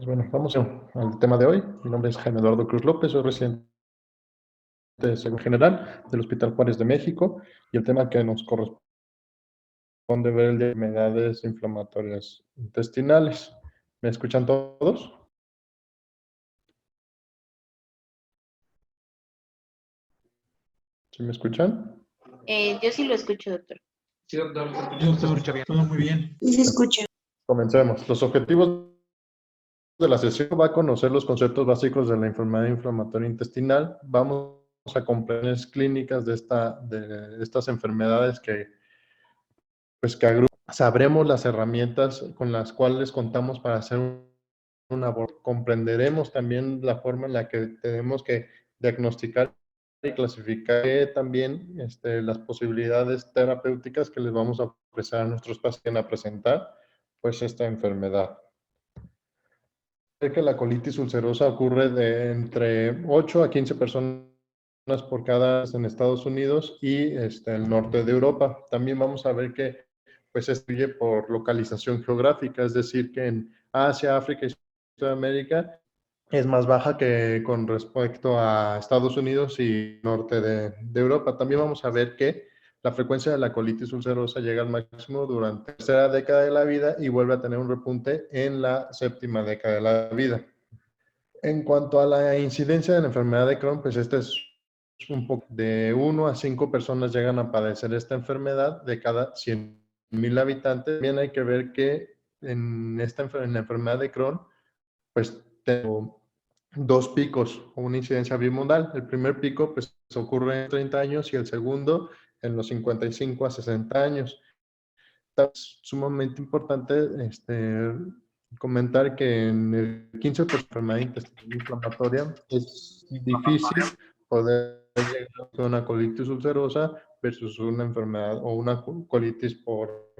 Pues bueno, vamos al tema de hoy. Mi nombre es Jaime Eduardo Cruz López, soy residente de Salud General del Hospital Juárez de México y el tema que nos corresponde ver el de enfermedades inflamatorias intestinales. ¿Me escuchan todos? ¿Sí me escuchan? Yo sí lo escucho, doctor. Sí, doctor, yo se escucha bien. Todo muy bien. Sí se escucha. Comencemos. Los objetivos de la sesión va a conocer los conceptos básicos de la enfermedad inflamatoria intestinal. Vamos a comprensiones clínicas de estas enfermedades que agrupan. Sabremos las herramientas con las cuales contamos para hacer un abordaje. Comprenderemos también la forma en la que tenemos que diagnosticar y clasificar también las posibilidades terapéuticas que les vamos a ofrecer a nuestros pacientes a presentar pues esta enfermedad. Que la colitis ulcerosa ocurre de entre 8 a 15 personas por cada en Estados Unidos y el norte de Europa. También vamos a ver que pues se estudia por localización geográfica, es decir, que en Asia, África y Sudamérica es más baja que con respecto a Estados Unidos y norte de Europa. También vamos a ver que la frecuencia de la colitis ulcerosa llega al máximo durante la tercera década de la vida y vuelve a tener un repunte en la séptima década de la vida. En cuanto a la incidencia de la enfermedad de Crohn, pues este es un poco de 1 a 5 personas llegan a padecer esta enfermedad de cada 100,000 habitantes. También hay que ver que en la enfermedad de Crohn, pues tengo dos picos o una incidencia bimodal. El primer pico pues ocurre en 30 años y el segundo en los 55 a 60 años. Es sumamente importante comentar que en el 15% de enfermedad intestinal inflamatoria es difícil poder llegar a una colitis ulcerosa versus una enfermedad o una colitis por...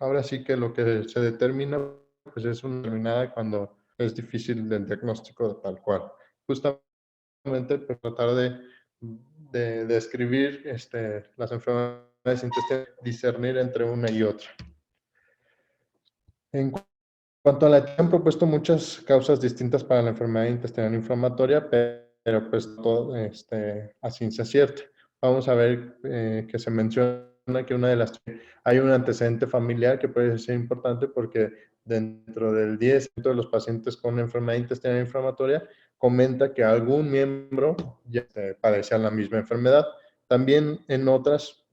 Ahora sí que lo que se determina pues es una determinada cuando es difícil del diagnóstico de tal cual. Justamente pues, tratar de describir las enfermedades intestinales, discernir entre una y otra. En cuanto a la han propuesto muchas causas distintas para la enfermedad intestinal inflamatoria, pero pues todo a ciencia cierta. Vamos a ver que se menciona que hay un antecedente familiar que puede ser importante porque dentro del 10% de los pacientes con enfermedad intestinal inflamatoria comenta que algún miembro ya padecía la misma enfermedad. También en otras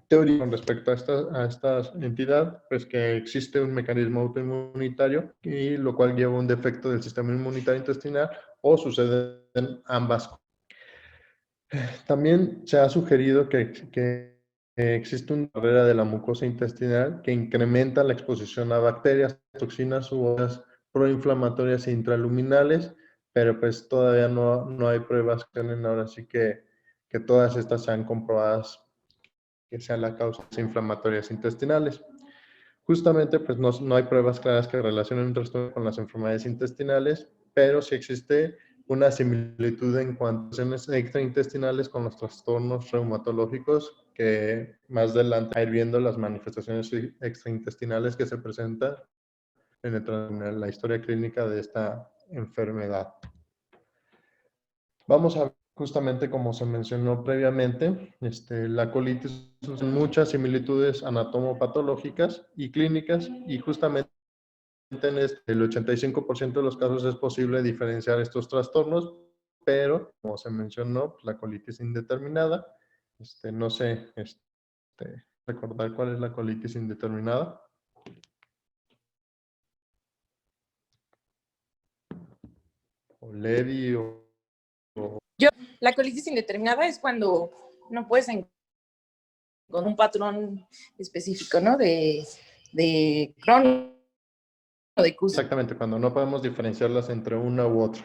teoría con respecto a esta entidad, pues que existe un mecanismo autoinmunitario y lo cual lleva un defecto del sistema inmunitario intestinal o suceden ambas. También se ha sugerido que existe una barrera de la mucosa intestinal que incrementa la exposición a bacterias, toxinas u otras proinflamatorias e intraluminales, pero pues todavía no hay pruebas que tienen ahora sí que todas estas sean comprobadas que sean las causas inflamatorias intestinales. Justamente, pues no hay pruebas claras que relacionen un trastorno con las enfermedades intestinales, pero sí existe una similitud en cuanto a acciones extraintestinales con los trastornos reumatológicos, que más adelante a ir viendo las manifestaciones extraintestinales que se presentan en la historia clínica de esta enfermedad. Vamos a ver justamente como se mencionó previamente, la colitis tiene muchas similitudes anatomopatológicas y clínicas y justamente en el 85% de los casos es posible diferenciar estos trastornos, pero como se mencionó, pues, la colitis indeterminada, no sé, recordar cuál es la colitis indeterminada. O Levy La colitis indeterminada es cuando no puedes encontrar un patrón específico, ¿no? De Crohn o de Cushing. Exactamente, cuando no podemos diferenciarlas entre una u otra.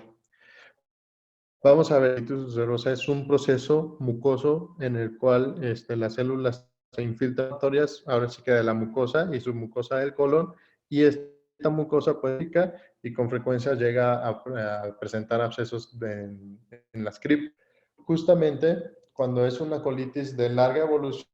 Vamos a ver, la colitis ulcerosa es un proceso mucoso en el cual las células se infiltran, ahora sí que de la mucosa y su mucosa del colon, y esta mucosa puede picar y con frecuencia llega a presentar abscesos en las criptas. Justamente cuando es una colitis de larga evolución,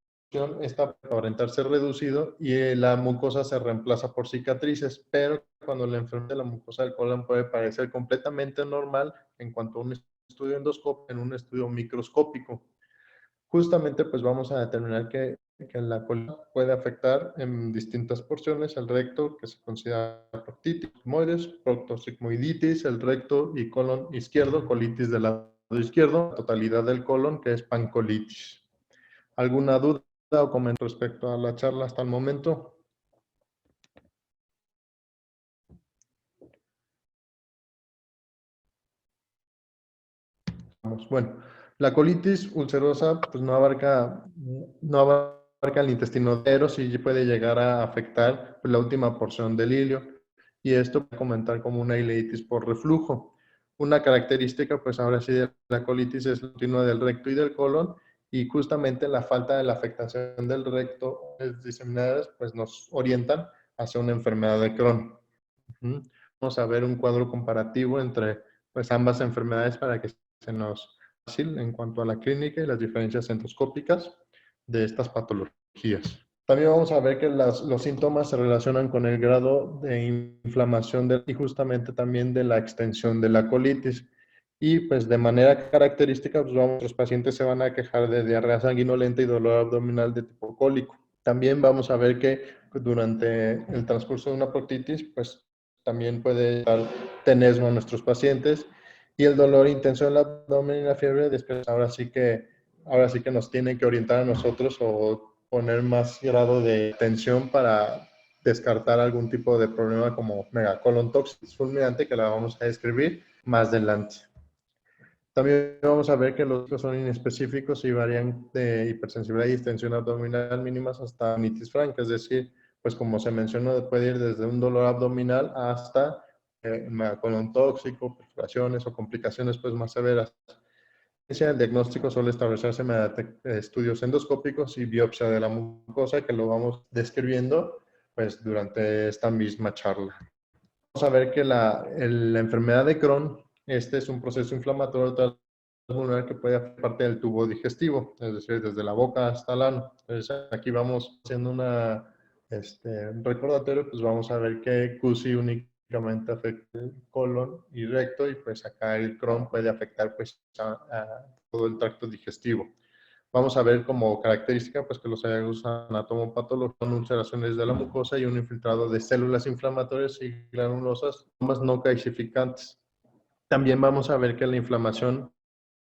esta puede aparentar ser reducido y la mucosa se reemplaza por cicatrices, pero cuando la enfermedad de la mucosa del colon puede parecer completamente normal en cuanto a un estudio endoscópico, en un estudio microscópico. Justamente pues vamos a determinar que la colon puede afectar en distintas porciones el recto, que se considera proctitis, sigmoides, proctosigmoiditis, el recto y colon izquierdo, colitis del lado izquierdo, la totalidad del colon, que es pancolitis. ¿Alguna duda o comentario respecto a la charla hasta el momento? Bueno, la colitis ulcerosa pues no abarca el intestino, pero sí puede llegar a afectar pues, la última porción del ilio, y esto puede comentar como una ileitis por reflujo. Una característica pues ahora sí de la colitis es el continuo del recto y del colon, y justamente la falta de la afectación del recto diseminadas pues nos orientan hacia una enfermedad de Crohn. Vamos a ver un cuadro comparativo entre pues ambas enfermedades para que se nos fácil en cuanto a la clínica y las diferencias endoscópicas de estas patologías. También vamos a ver que los síntomas se relacionan con el grado de inflamación y justamente también de la extensión de la colitis. Y pues de manera característica, pues los pacientes se van a quejar de diarrea sanguinolenta y dolor abdominal de tipo cólico. También vamos a ver que durante el transcurso de una proctitis, pues también puede dar tenesmo a nuestros pacientes, y el dolor intenso en el abdomen y la fiebre, después ahora sí que nos tienen que orientar a nosotros o poner más grado de tensión para descartar algún tipo de problema como megacolon toxis fulminante, que la vamos a describir más adelante. También vamos a ver que los son inespecíficos y varían de hipersensibilidad y distensión abdominal mínimas hasta rinitis franca, es decir, pues como se mencionó, puede ir desde un dolor abdominal hasta colon tóxico, perforaciones o complicaciones pues más severas. El diagnóstico suele establecerse mediante estudios endoscópicos y biopsia de la mucosa, que lo vamos describiendo pues durante esta misma charla. Vamos a ver que la enfermedad de Crohn, este es un proceso inflamatorio transmural que puede afectar parte del tubo digestivo, es decir, desde la boca hasta el ano. Entonces aquí vamos haciendo un recordatorio, pues vamos a ver que CUSI únicamente afecta el colon y recto, y pues acá el Crohn puede afectar pues a todo el tracto digestivo. Vamos a ver como característica pues que los hallazgos anatomopatológicos son ulceraciones de la mucosa y un infiltrado de células inflamatorias y granulosas, más no calcificantes. También vamos a ver que la inflamación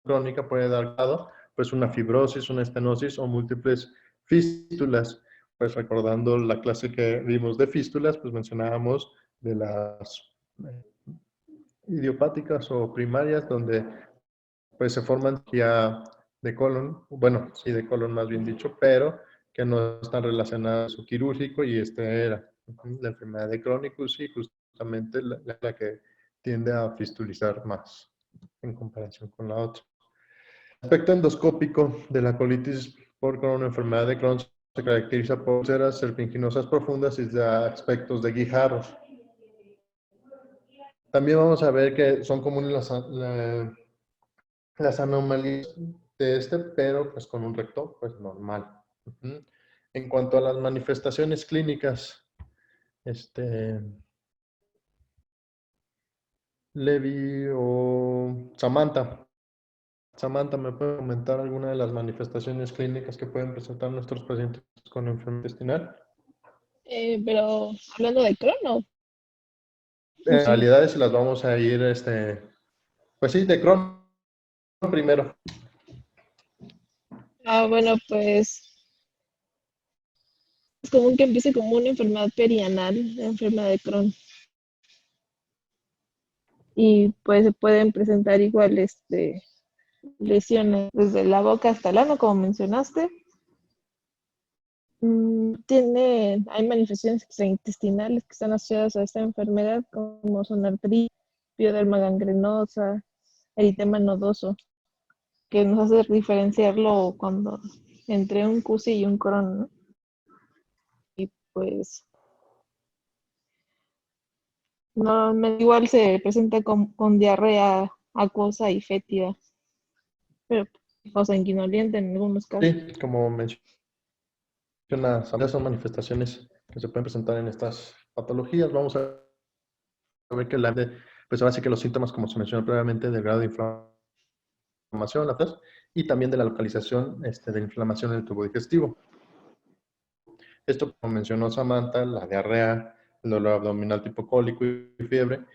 crónica puede dar dado pues una fibrosis, una estenosis o múltiples fístulas. Pues recordando la clase que vimos de fístulas, pues mencionábamos de las idiopáticas o primarias, donde pues se forman ya de colon, bueno, sí de colon más bien dicho, pero que no están relacionadas a su quirúrgico, y este era la enfermedad de Crohn-Cusi, justamente la que tiende a fistulizar más en comparación con la otra. El aspecto endoscópico de la colitis por Crohn, enfermedad de Crohn, se caracteriza por úlceras serpiginosas profundas y de aspectos de guijarros. También vamos a ver que son comunes las anomalías de pero pues con un recto pues normal. En cuanto a las manifestaciones clínicas, Levi o Samantha, ¿me puede comentar alguna de las manifestaciones clínicas que pueden presentar nuestros pacientes con enfermedad intestinal? Pero hablando de Crohn, ¿no? En realidad las vamos a ir, pues sí, de Crohn primero. Bueno, pues es común que empiece como una enfermedad perianal, la enfermedad de Crohn. Y pues se pueden presentar igual lesiones desde la boca hasta el ano, como mencionaste. Hay manifestaciones intestinales que están asociadas a esta enfermedad, como son artritis, pioderma gangrenosa, eritema nodoso, que nos hace diferenciarlo entre un CUSI y un Crohn, ¿no? Y pues normalmente igual se presenta con diarrea acuosa y fétida, pero o sanguinolenta en algunos casos. Sí, como mencioné Esas son manifestaciones que se pueden presentar en estas patologías. Vamos a ver que pues ahora sí que los síntomas, como se mencionó previamente, del grado de inflamación, la tos, y también de la localización de inflamación en el tubo digestivo. Esto, como mencionó Samantha, la diarrea, el dolor abdominal tipo cólico y fiebre,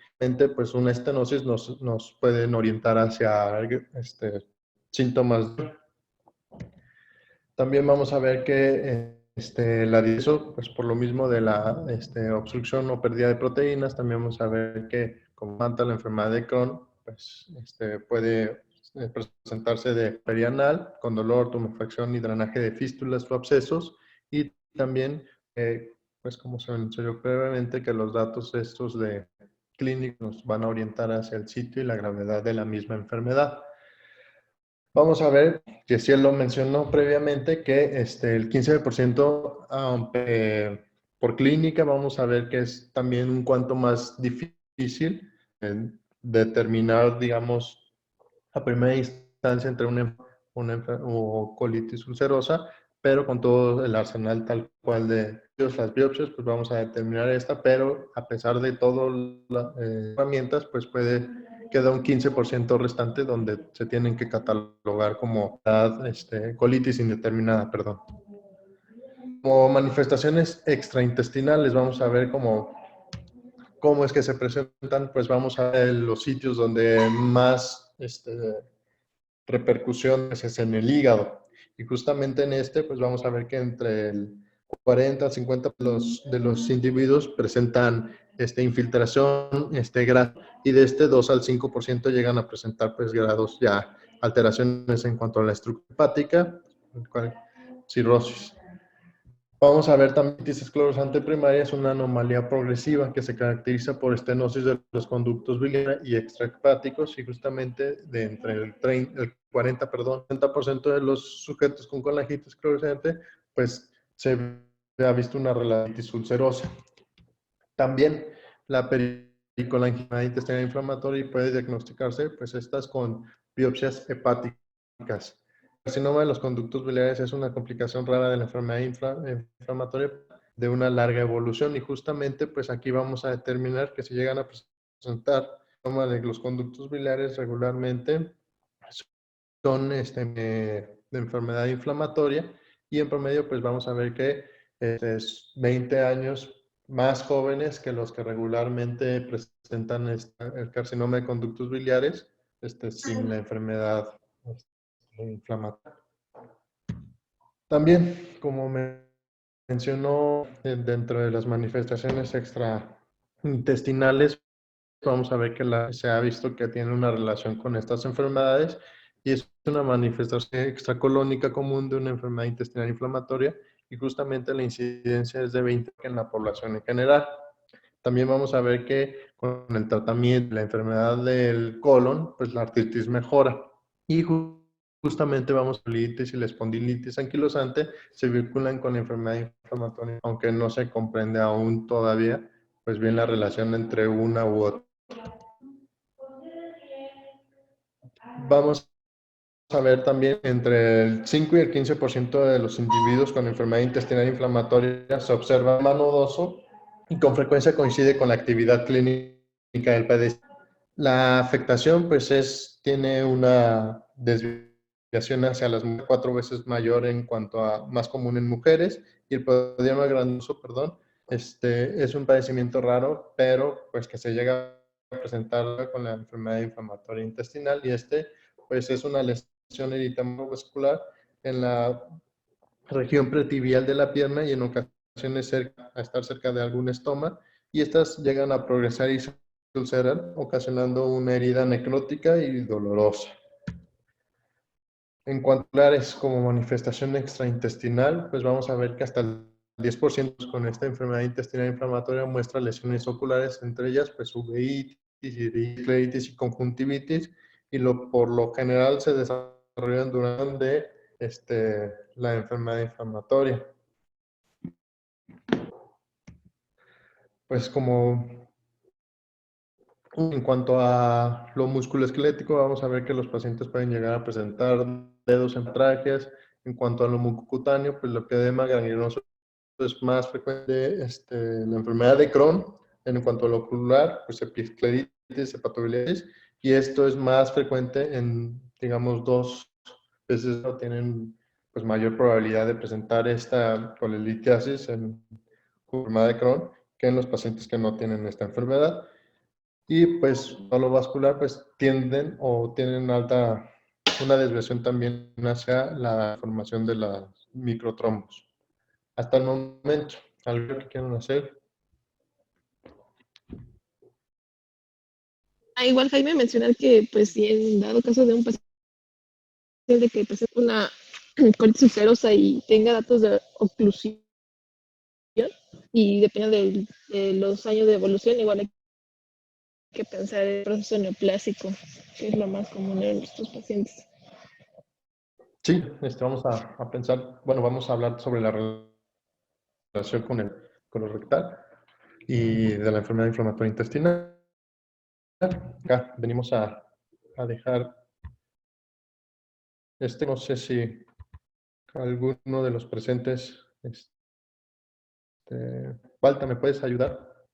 pues una estenosis nos pueden orientar hacia síntomas. También vamos a ver que la diabetes, pues por lo mismo de la obstrucción o pérdida de proteínas, también vamos a ver que, como manta, la enfermedad de Crohn, pues puede presentarse de perianal, con dolor, tumefacción y drenaje de fístulas o abscesos, y también, pues como se mencionó previamente, que los datos estos de clínicos nos van a orientar hacia el sitio y la gravedad de la misma enfermedad. Vamos a ver, que sí lo mencionó previamente, que el 15% por clínica, vamos a ver que es también un cuanto más difícil determinar, digamos, a primera instancia entre o colitis ulcerosa, pero con todo el arsenal tal cual de las biopsias, pues vamos a determinar esta, pero a pesar de todas las herramientas, pues queda un 15% restante donde se tienen que catalogar como colitis indeterminada, perdón. Como manifestaciones extraintestinales, vamos a ver cómo es que se presentan, pues vamos a ver los sitios donde más repercusiones es en el hígado. Y justamente en pues vamos a ver que entre el 40 al 50 de los individuos presentan infiltración, grado, y de 2 al 5% llegan a presentar pues grados ya alteraciones en cuanto a la estructura hepática, cirrosis. Vamos a ver también que la esclerosante primaria es una anomalía progresiva que se caracteriza por estenosis de los conductos biliares y extrahepáticos, y justamente de entre el 40% de los sujetos con colangitis esclerosante, pues se ha visto una relatitis ulcerosa. También la pericolangitis intestinal inflamatoria puede diagnosticarse, pues estas con biopsias hepáticas. El carcinoma de los conductos biliares es una complicación rara de la enfermedad inflamatoria de una larga evolución, y justamente pues aquí vamos a determinar que si llegan a presentar carcinoma de los conductos biliares regularmente son de enfermedad inflamatoria, y en promedio pues vamos a ver que es 20 años más jóvenes que los que regularmente presentan el carcinoma de conductos biliares sin la enfermedad inflamatoria. También, como mencionó, dentro de las manifestaciones extraintestinales, vamos a ver que se ha visto que tiene una relación con estas enfermedades, y es una manifestación extracolónica común de una enfermedad intestinal inflamatoria, y justamente la incidencia es de 20 en la población en general. También vamos a ver que con el tratamiento de la enfermedad del colon, pues la artritis mejora, y justamente vamos a la colitis y la espondilitis anquilosante se vinculan con la enfermedad inflamatoria, aunque no se comprende aún todavía pues bien la relación entre una u otra. Vamos a ver también entre el 5 y el 15% de los individuos con enfermedad intestinal inflamatoria se observa mano nodoso, y con frecuencia coincide con la actividad clínica del PDC. La afectación pues tiene una desviación hacia las 4 veces mayor en cuanto a más común en mujeres, y el pedioma granuloso, perdón, es un padecimiento raro, pero pues que se llega a presentar con la enfermedad inflamatoria intestinal, y pues es una lesión eritemosvascular en la región pretibial de la pierna, y en ocasiones estar cerca de algún estoma, y estas llegan a progresar y se ulceran, ocasionando una herida necrótica y dolorosa. En cuanto a como manifestación extraintestinal, pues vamos a ver que hasta el 10% con esta enfermedad intestinal inflamatoria muestra lesiones oculares, entre ellas pues uveitis, iritis y conjuntivitis, y por lo general se desarrollan durante la enfermedad inflamatoria. Pues como en cuanto a lo musculoesquelético, vamos a ver que los pacientes pueden llegar a presentar dedos en trajes, En cuanto a lo mucocutáneo, pues el lipedema ganglionoso es más frecuente la enfermedad de Crohn. En cuanto a lo ocular, pues episcleritis, hepatobilitis, y esto es más frecuente en, digamos, dos veces no tienen pues mayor probabilidad de presentar esta colelitiasis en enfermedad de Crohn que en los pacientes que no tienen esta enfermedad. Y pues a lo vascular pues tienden o tienen una desviación también hacia la formación de las microtrombos. Hasta el momento, ¿algo que quieran hacer? Igual Jaime mencionar que pues si en dado caso de un paciente que presenta una colitis ulcerosa y tenga datos de oclusión y depende de los años de evolución, igual hay que pensar en el proceso neoplásico, que es lo más común en estos pacientes. Sí, vamos a pensar, bueno, vamos a hablar sobre la relación con lo rectal y de la enfermedad inflamatoria intestinal. Acá venimos a dejar, no sé si alguno de los presentes, Walter, ¿me puedes ayudar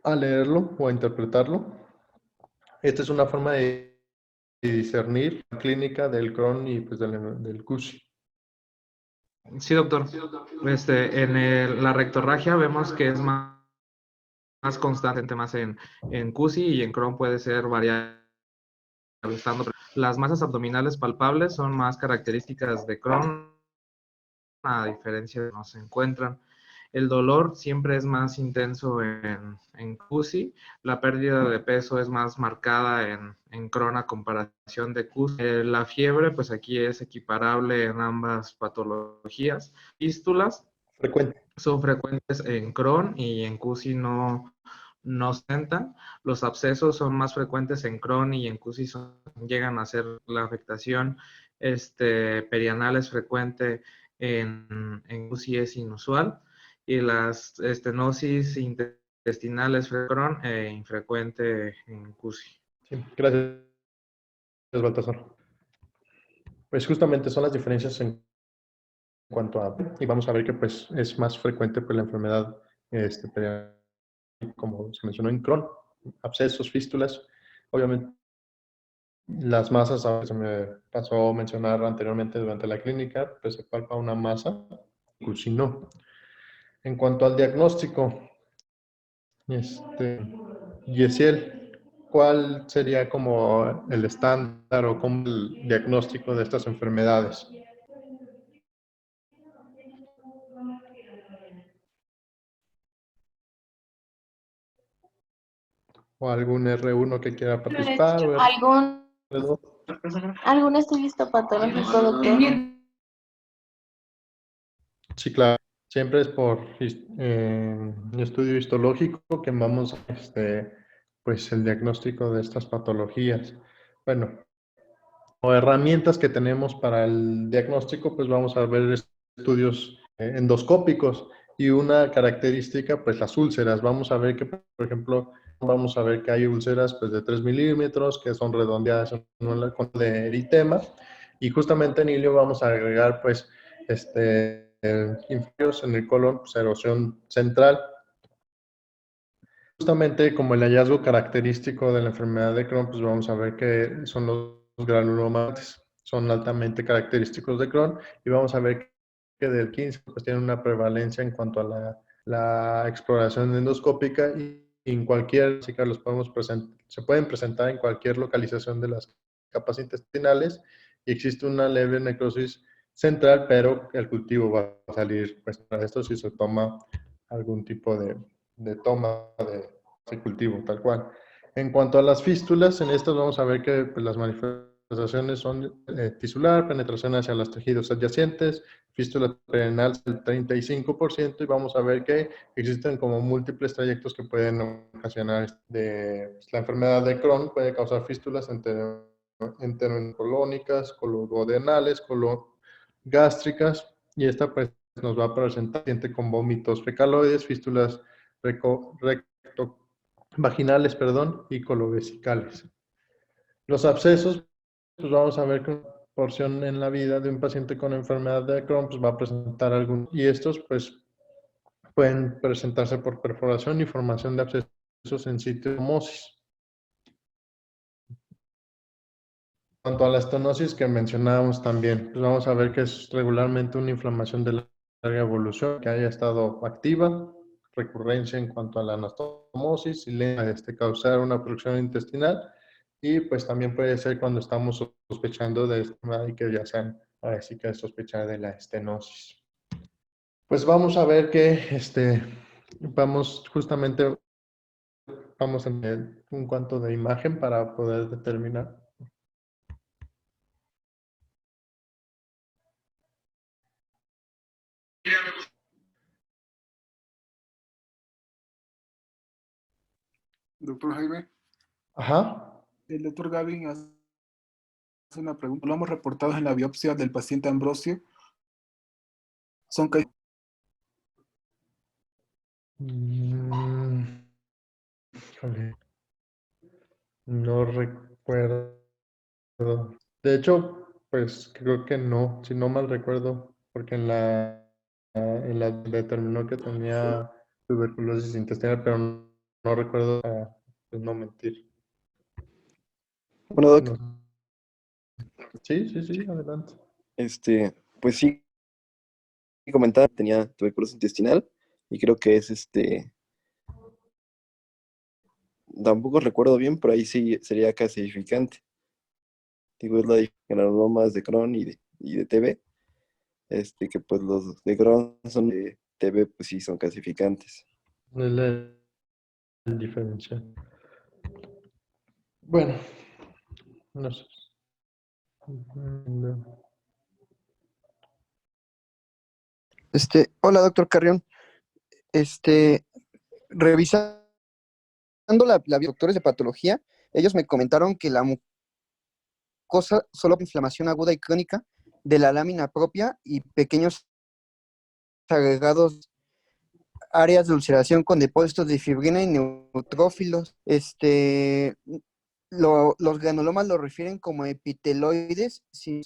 a leerlo o a interpretarlo? Esta es una forma de discernir la clínica del Crohn y pues del CUSI. Sí, doctor. La rectorragia vemos que es más constante, más en CUSI, y en Crohn puede ser variable. Las masas abdominales palpables son más características de Crohn, a diferencia de que no se encuentran. El dolor siempre es más intenso en CUSI. La pérdida de peso es más marcada en Crohn a comparación de CUSI. La fiebre, pues aquí es equiparable en ambas patologías. Fístulas son frecuentes en Crohn y en CUSI no ostentan. Los abscesos son más frecuentes en Crohn y en CUSI llegan a ser la afectación perianal es frecuente en CUSI, es inusual, y las estenosis intestinales Crohn infrecuente en CUSI. Sí, gracias, Baltasar. Pues justamente son las diferencias en cuanto a, y vamos a ver que pues es más frecuente pues la enfermedad perianal, como se mencionó en Crohn, abscesos, fístulas, obviamente las masas, ahora se me pasó a mencionar anteriormente durante la clínica, pues se palpa una masa, CUSI no. En cuanto al diagnóstico, Yesiel, ¿cuál sería como el estándar o como el diagnóstico de estas enfermedades? ¿O algún R1 que quiera participar? O R2? ¿Algún estudio histopatológico, doctor? Sí, claro. Siempre es por estudio histológico que vamos pues el diagnóstico de estas patologías. Bueno, o herramientas que tenemos para el diagnóstico, pues vamos a ver estudios endoscópicos, y una característica, pues las úlceras. Vamos a ver que, por ejemplo, vamos a ver que hay úlceras pues de 3 milímetros que son redondeadas con de eritema, y justamente en ilio vamos a agregar pues inferiores en el colon, pues, erosión central. Justamente como el hallazgo característico de la enfermedad de Crohn, pues vamos a ver que son los granulomas, son altamente característicos de Crohn, y vamos a ver que del 15 pues tienen una prevalencia en cuanto a la exploración endoscópica, y en cualquier, así que se pueden presentar en cualquier localización de las capas intestinales, y existe una leve necrosis central, pero el cultivo va a salir, pues para esto si se toma algún tipo de toma de cultivo, tal cual. En cuanto a las fístulas, en estas vamos a ver que pues, las manifestaciones son tisular, penetración hacia los tejidos adyacentes, fístula perianal del 35%, y vamos a ver que existen como múltiples trayectos que pueden ocasionar la enfermedad de Crohn. Puede causar fístulas enterocolónicas, coloduodenales, cologástricas, y esta pues nos va a presentar paciente con vómitos fecaloides, fístulas vaginales, y colovesicales. Los abscesos, pues vamos a ver que una porción en la vida de un paciente con enfermedad de Crohn pues va a presentar algún, y estos pues pueden presentarse por perforación y formación de abscesos en sitio de hemosis. En cuanto a la estenosis que mencionábamos también, pues vamos a ver que es regularmente una inflamación de larga evolución que haya estado activa, recurrencia en cuanto a la anastomosis y causar una obstrucción intestinal, y pues también puede ser cuando estamos sospechando de enfermedad y que ya sean, ahora sí que sospechar de la estenosis. Pues vamos a ver que vamos justamente, vamos a tener un cuanto de imagen para poder determinar. Doctor Jaime, Ajá. el doctor Gavin hace una pregunta. Lo hemos reportado en la biopsia del paciente Ambrosio. Son que Híjole, no recuerdo. De hecho, pues creo que no, si no mal recuerdo, porque en la determinó que tenía tuberculosis intestinal, pero no recuerdo, pues no mentir. Bueno, Doc, No. Sí, sí, sí, adelante. pues sí, comentaba, tenía tuberculosis intestinal y creo que es tampoco recuerdo bien, pero ahí sí sería calcificante. Digo, es la diferencia de granulomas de Crohn y de TB, que pues los de Crohn son de TB, pues sí son calcificantes. Es la diferencia. Bueno, no sé. No. Hola, doctor Carrión. Revisando la doctores de patología, ellos me comentaron que la mucosa solo inflamación aguda y crónica de la lámina propia y pequeños agregados, áreas de ulceración con depósitos de fibrina y neutrófilos. Los granulomas lo refieren como epiteloides, sí,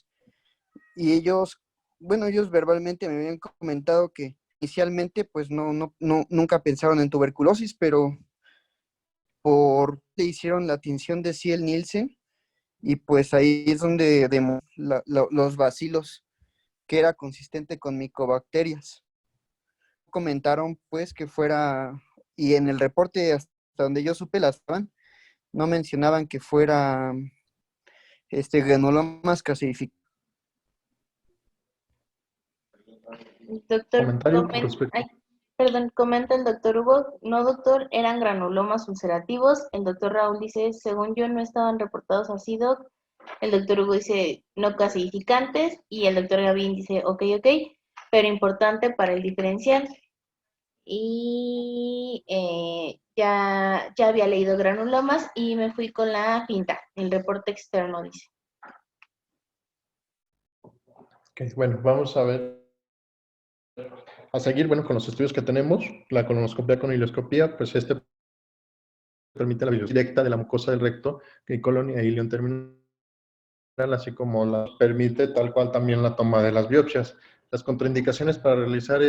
y ellos verbalmente me habían comentado que inicialmente pues nunca pensaron en tuberculosis, pero le hicieron la tinción de Ciel-Nielsen y pues ahí es donde los bacilos, que era consistente con micobacterias. Comentaron pues que fuera, y en el reporte hasta donde yo supe las estaban, no mencionaban que fuera granulomas calcificados. Doctor, Comentario con respecto. perdón, comenta el doctor Hugo. No, doctor, eran granulomas ulcerativos. El doctor Raúl dice, según yo, no estaban reportados así, doc. El doctor Hugo dice, no calcificantes. Y el doctor Gavín dice, ok, pero importante para el diferencial. Y ya había leído granulomas y me fui con la finta. El reporte externo dice. Ok, bueno, vamos a ver. A seguir, bueno, con los estudios que tenemos, la colonoscopia con ileoscopía, pues permite la visión directa de la mucosa del recto y colon e ilion terminal, así como la permite tal cual también la toma de las biopsias. Las contraindicaciones para realizar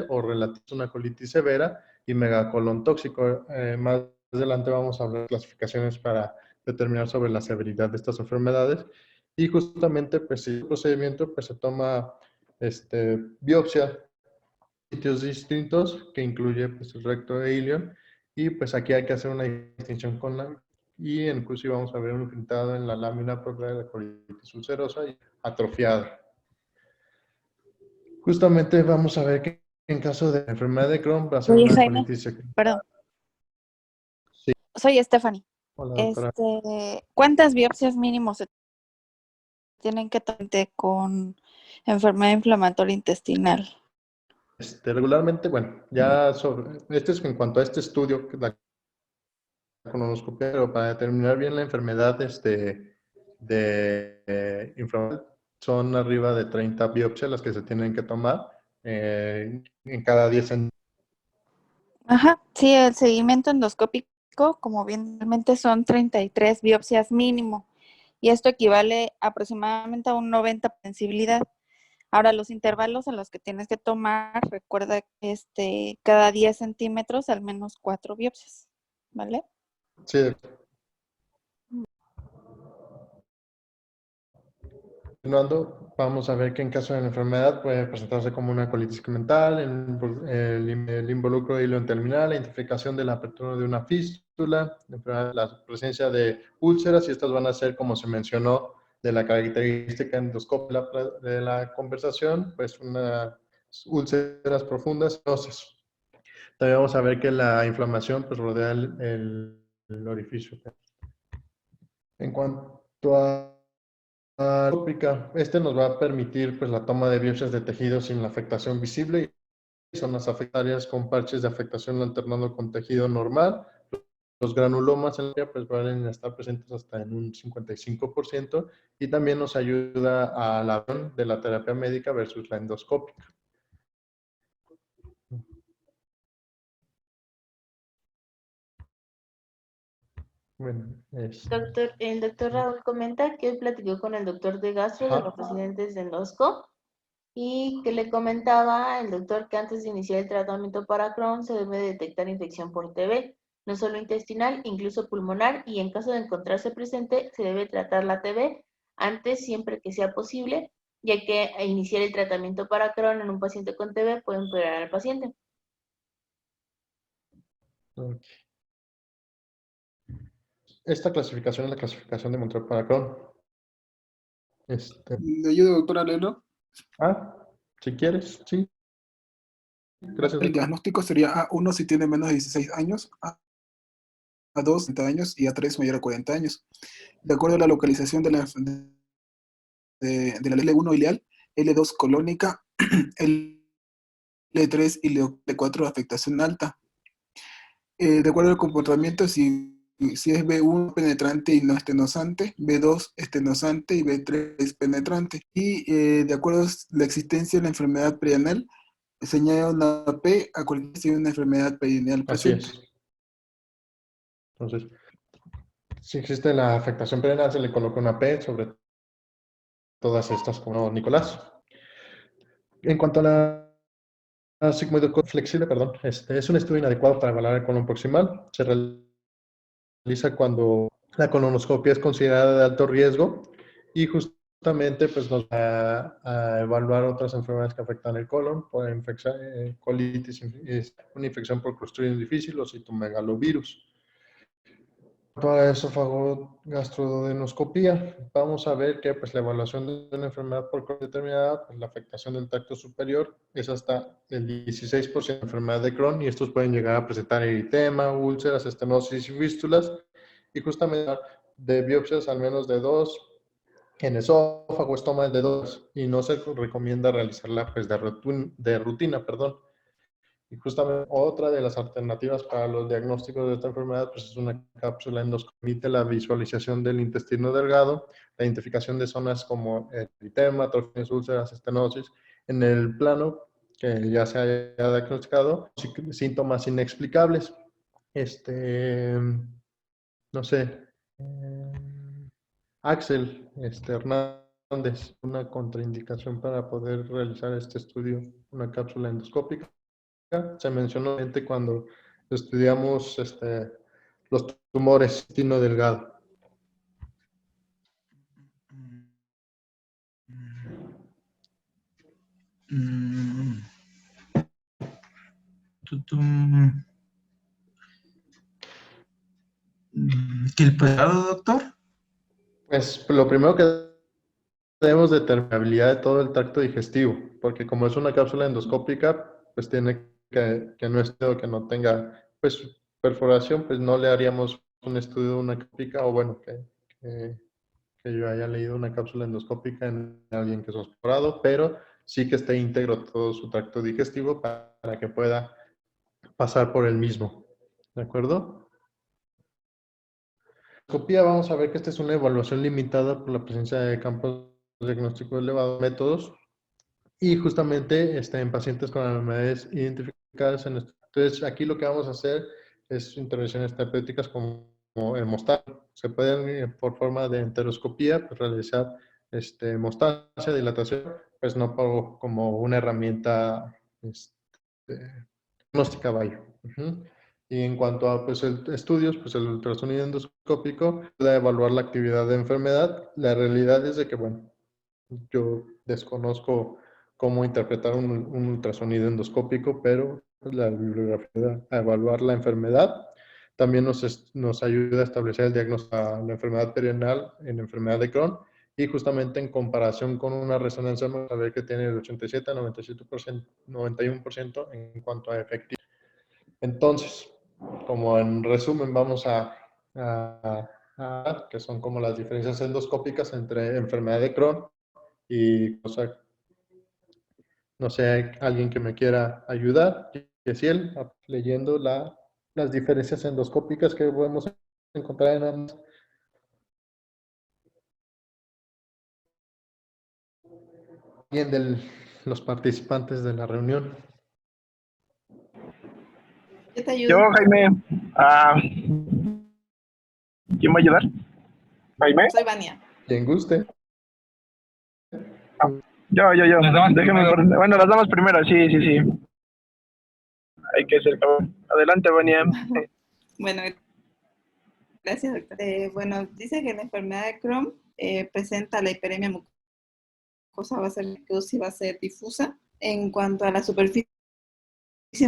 o relativas a una colitis severa y megacolon tóxico. Más adelante vamos a hablar de clasificaciones para determinar sobre la severidad de estas enfermedades. Y justamente, pues, el procedimiento, pues, se toma biopsia sitios distintos que incluye pues, el recto e ilion, y pues aquí hay que hacer una distinción con la, y inclusive vamos a ver un pintado en la lámina propia de la colitis ulcerosa y atrofiada. Justamente vamos a ver que en caso de enfermedad de Crohn va a ser Oye, una Jaime, colitis. perdón. Sí. Soy Stephanie. Hola, doctora. ¿Cuántas biopsias mínimo se tienen que tomar con enfermedad inflamatoria intestinal? Regularmente, bueno, ya sobre, es en cuanto a este estudio, la colonoscopia, pero para determinar bien la enfermedad de inflamación, son arriba de 30 biopsias las que se tienen que tomar en cada 10 centímetros. Ajá, sí, el seguimiento endoscópico, como bien realmente son 33 biopsias mínimo. y esto equivale aproximadamente a un 90% de sensibilidad. Ahora, los intervalos en los que tienes que tomar, recuerda que cada 10 centímetros al menos 4 biopsias, ¿vale? Sí. Continuando, vamos a ver que en caso de la enfermedad puede presentarse como una colitis mental, el involucro de hilo terminal, la identificación de la apertura de una fístula, la presencia de úlceras, y estas van a ser, como se mencionó, de la característica endoscópica de la conversación, pues unas úlceras profundas. Entonces, también vamos a ver que la inflamación pues rodea el orificio. En cuanto a tópica, este nos va a permitir pues la toma de biopsias de tejidos sin la afectación visible y zonas afectadas con parches de afectación alternando con tejido normal. Los granulomas en la área pues pueden estar presentes hasta en un 55% y también nos ayuda a la visión de la terapia médica versus la endoscópica. Bueno, El doctor Raúl comenta que hoy platicó con el doctor de gastro de los residentes de Endosco y que le comentaba el doctor que antes de iniciar el tratamiento para Crohn se debe detectar infección por TB, no solo intestinal, incluso pulmonar, y en caso de encontrarse presente se debe tratar la TB antes siempre que sea posible, ya que iniciar el tratamiento para Crohn en un paciente con TB puede empeorar al paciente. Okay. Esta clasificación es la clasificación de Montreal para Crohn. ¿Le ayudo, doctora, a leerlo? Si quieres, sí. Gracias. El diagnóstico sería A1 si tiene menos de 16 años, A2 30 años y A3 mayor a 40 años. De acuerdo a la localización de la L1 ileal, L2 colónica, L3 y L4 afectación alta. De acuerdo al comportamiento, si es B1 penetrante y no estenosante, B2 estenosante y B3 penetrante. Y de acuerdo a la existencia de la enfermedad perianal, se añade una P a cualquier si hay una enfermedad perineal presente. Así es. Entonces, si existe la afectación perineal, se le coloca una P sobre todas estas, como Nicolás. En cuanto a la sigmoidoscopia flexible, es un estudio inadecuado para evaluar el colon proximal. Se realiza cuando la colonoscopia es considerada de alto riesgo y justamente pues, nos va a evaluar otras enfermedades que afectan el colon, por colitis, una infección por Clostridium difficile o citomegalovirus. Para esófago gastroduodenoscopía, vamos a ver que pues, la evaluación de una enfermedad por Crohn determinada, pues, la afectación del tracto superior es hasta el 16% de enfermedad de Crohn y estos pueden llegar a presentar eritema, úlceras, estenosis y fístulas y justamente de biopsias al menos de 2 en esófago, estómago de 2 y no se recomienda realizarla pues, de rutina. Y justamente otra de las alternativas para los diagnósticos de esta enfermedad pues es una cápsula endoscópica que permite la visualización del intestino delgado, la identificación de zonas como eritema, atrofias, úlceras, estenosis, en el plano que ya se haya diagnosticado, síntomas inexplicables. No sé, Axel Hernández, una contraindicación para poder realizar este estudio, una cápsula endoscópica. Se mencionó cuando estudiamos los tumores intestino delgado. ¿Qué el pesado, doctor? Pues lo primero que debemos determinar la habilidad de todo el tracto digestivo, porque como es una cápsula endoscópica, pues tiene que no esté o que no tenga pues perforación, pues no le haríamos un estudio de una cápsula, o bueno, que yo haya leído una cápsula endoscópica en alguien que es perforado, pero sí que esté íntegro todo su tracto digestivo para que pueda pasar por el mismo. ¿De acuerdo? Endoscopía, vamos a ver que esta es una evaluación limitada por la presencia de campos diagnósticos elevados, métodos, y justamente en pacientes con enfermedades identificadas. Entonces, aquí lo que vamos a hacer es intervenciones terapéuticas como hemostat, se pueden, por forma de enteroscopía, pues, realizar hemostasia, dilatación, pues no como una herramienta diagnóstica, vaya. Y en cuanto a pues, estudios, pues el ultrasonido endoscópico puede evaluar la actividad de enfermedad. La realidad es de que, bueno, yo desconozco cómo interpretar un ultrasonido endoscópico, pero la bibliografía a evaluar la enfermedad también nos ayuda a establecer el diagnóstico de la enfermedad perineal en enfermedad de Crohn, y justamente en comparación con una resonancia vamos a ver que tiene el 87 a 97%, 91% en cuanto a efectividad. Entonces, como en resumen vamos a que son como las diferencias endoscópicas entre enfermedad de Crohn y, o sea, no sé, alguien que me quiera ayudar, que si él, leyendo las diferencias endoscópicas que podemos encontrar en ambas. Bien, de los participantes de la reunión. Yo te Yo, ayudo. Jaime. ¿Quién va a ayudar? ¿Jaime? Soy Vania. Quien guste. Yo. Déjeme. Bueno, las damas primero, sí. Hay que ser cabrón. Adelante, Vania. Bueno, gracias, doctor. Bueno, dice que la enfermedad de Crohn presenta la hiperemia mucosa, va a ser difusa. En cuanto a la superficie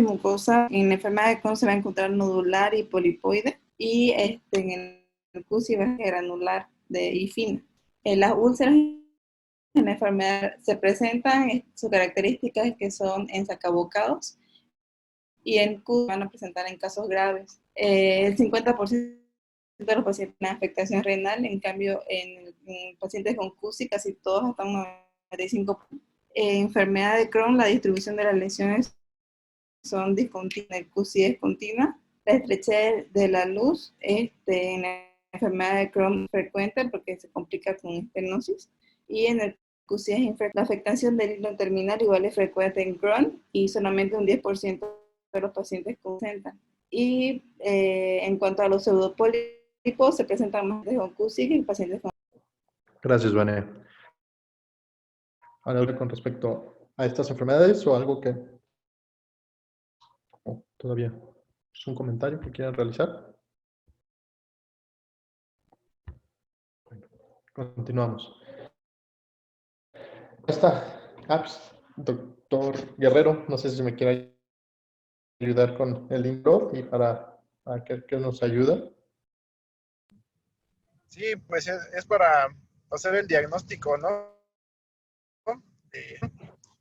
mucosa, en la enfermedad de Crohn se va a encontrar nodular y polipoide, y en el CUSI va a ser granular y fina. Las úlceras en la enfermedad se presentan, sus características que son en sacabocados, y en CUSI van a presentar en casos graves. El 50% de los pacientes tienen afectación renal, en cambio en pacientes con CUSI casi todos hasta un 95%. Enfermedad de Crohn, la distribución de las lesiones son discontinuas, el QSI es continua. La estrechez de la luz en la enfermedad de Crohn es frecuente porque se complica con estenosis, y en el QSI es infrecuente. La afectación del hilo terminal igual es frecuente en Crohn y solamente un 10% de los pacientes presentan. Y en cuanto a los pseudopólipos, se presentan más con QSI que en pacientes con... Gracias, Vane. ¿Algo con respecto a estas enfermedades o algo que todavía es un comentario que quieran realizar? Bueno, continuamos. Esta apps, doctor Guerrero, no sé si me quiere ayudar con el intro y para que nos ayuda. Sí, pues es para hacer el diagnóstico, ¿no?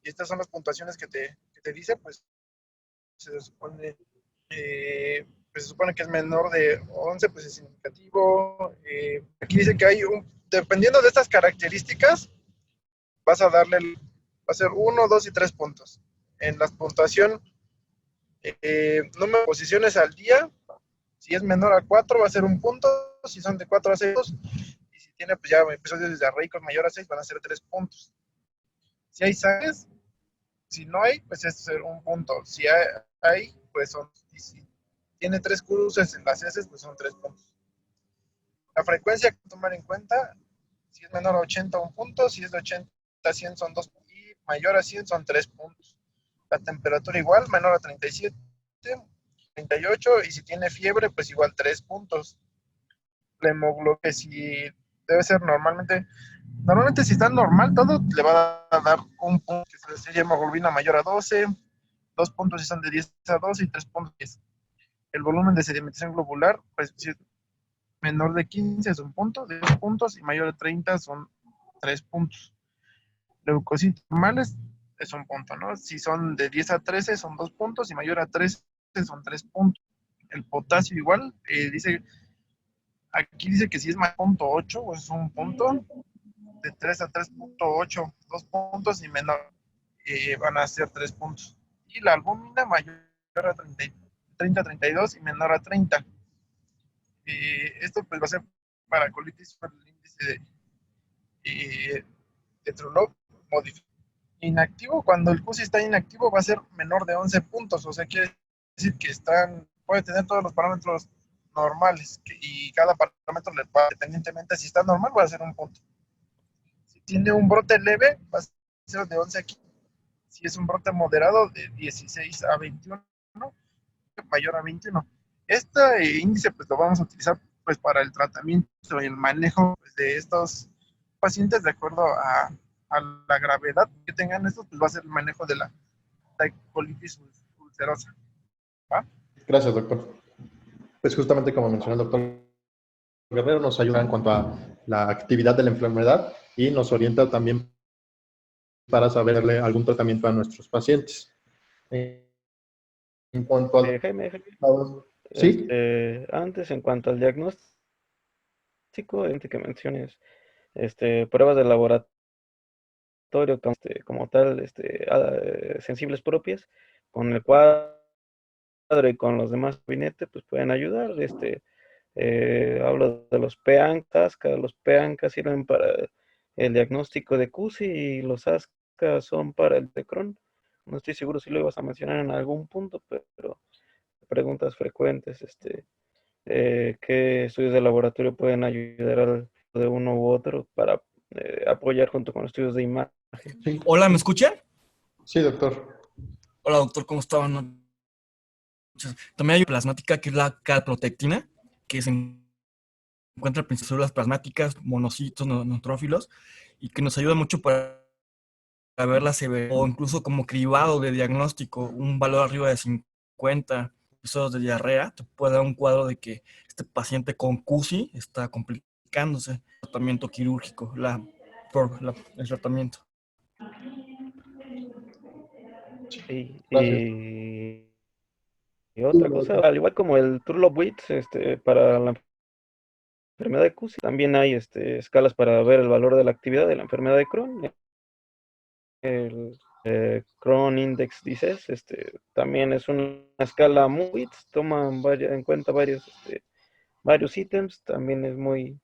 Y estas son las puntuaciones que te dice, pues se supone, pues se supone que es menor de 11, pues es significativo. Aquí dice que hay dependiendo de estas características, vas a darle, va a ser 1, 2 y 3 puntos. En la puntuación, número de posiciones al día, si es menor a 4 va a ser 1 punto, si son de 4 a 6, y si tiene pues ya episodios diarreicos mayor a 6 van a ser 3 puntos. Si hay sangres, si no hay, pues es 1 punto. Si hay, pues son, y si tiene 3 cruces en las heces, pues son 3 puntos. La frecuencia que tomar en cuenta, si es menor a 80, 1 punto, si es de 80 a 100 son 2 puntos, y mayor a 100 son 3 puntos. La temperatura igual, menor a 37, 38, y si tiene fiebre, pues igual 3 puntos. La hemoglobina, si debe ser normalmente si está normal todo, le va a dar 1 punto, que sería hemoglobina mayor a 12, 2 puntos si son de 10 a 12 y 3 puntos. El volumen de sedimentación globular, pues si es menor de 15 es 1 punto, de 2 puntos, y mayor de 30 son 3 puntos. Leucocitos normales es 1 punto, ¿no? Si son de 10 a 13 son 2 puntos, y mayor a 13 son 3 puntos. El potasio igual, aquí dice que si es más 0.8, pues es 1 punto, de 3 a 3.8, 2 puntos, y menor van a ser 3 puntos. Y la albúmina mayor a 30 a 32 y menor a 30. Esto pues va a ser para colitis por el índice de Trulov modificado. Inactivo, cuando el QSI está inactivo va a ser menor de 11 puntos, o sea, quiere decir que puede tener todos los parámetros normales y cada parámetro le va, dependientemente si está normal, va a ser un punto. Si tiene un brote leve, va a ser de 11 a 15. Si es un brote moderado, de 16 a 21, mayor a 21. Este índice pues lo vamos a utilizar pues para el tratamiento y el manejo pues, de estos pacientes de acuerdo a la gravedad que tengan estos, pues va a ser el manejo de la colitis ulcerosa. ¿Va? Gracias, doctor. Pues justamente como mencionó el doctor Guerrero, nos ayuda en cuanto a la actividad de la enfermedad y nos orienta también para saberle algún tratamiento a nuestros pacientes. En cuanto al... Jaime, ¿Sí? Antes, en cuanto al diagnóstico, que menciones pruebas de laboratorio como tal, sensibles propias, con el cuadro y con los demás gabinetes, pues pueden ayudar. Hablo de los PANCAS, los PANCAS sirven para el diagnóstico de CUSI y los ASCA son para el de Crohn. No estoy seguro si lo ibas a mencionar en algún punto, pero preguntas frecuentes, ¿qué estudios de laboratorio pueden ayudar de uno u otro para apoyar junto con estudios de imagen? Sí. Hola, ¿me escuchan? Sí, doctor. Hola, doctor, ¿cómo estaban? También hay plasmática, que es la calprotectina, que se encuentra en células plasmáticas, monocitos, neutrófilos, y que nos ayuda mucho para ver la severidad, o incluso como cribado de diagnóstico, un valor arriba de 50 episodios de diarrea, te puede dar un cuadro de que este paciente con CUSI está complicándose. El tratamiento quirúrgico, el tratamiento. Y otra cosa, al igual como el Turlov-Witz, para la enfermedad de CUSI, también hay escalas para ver el valor de la actividad de la enfermedad de Crohn. El Crohn Index Disease, también es una escala muy, toma en cuenta varios ítems, también es muy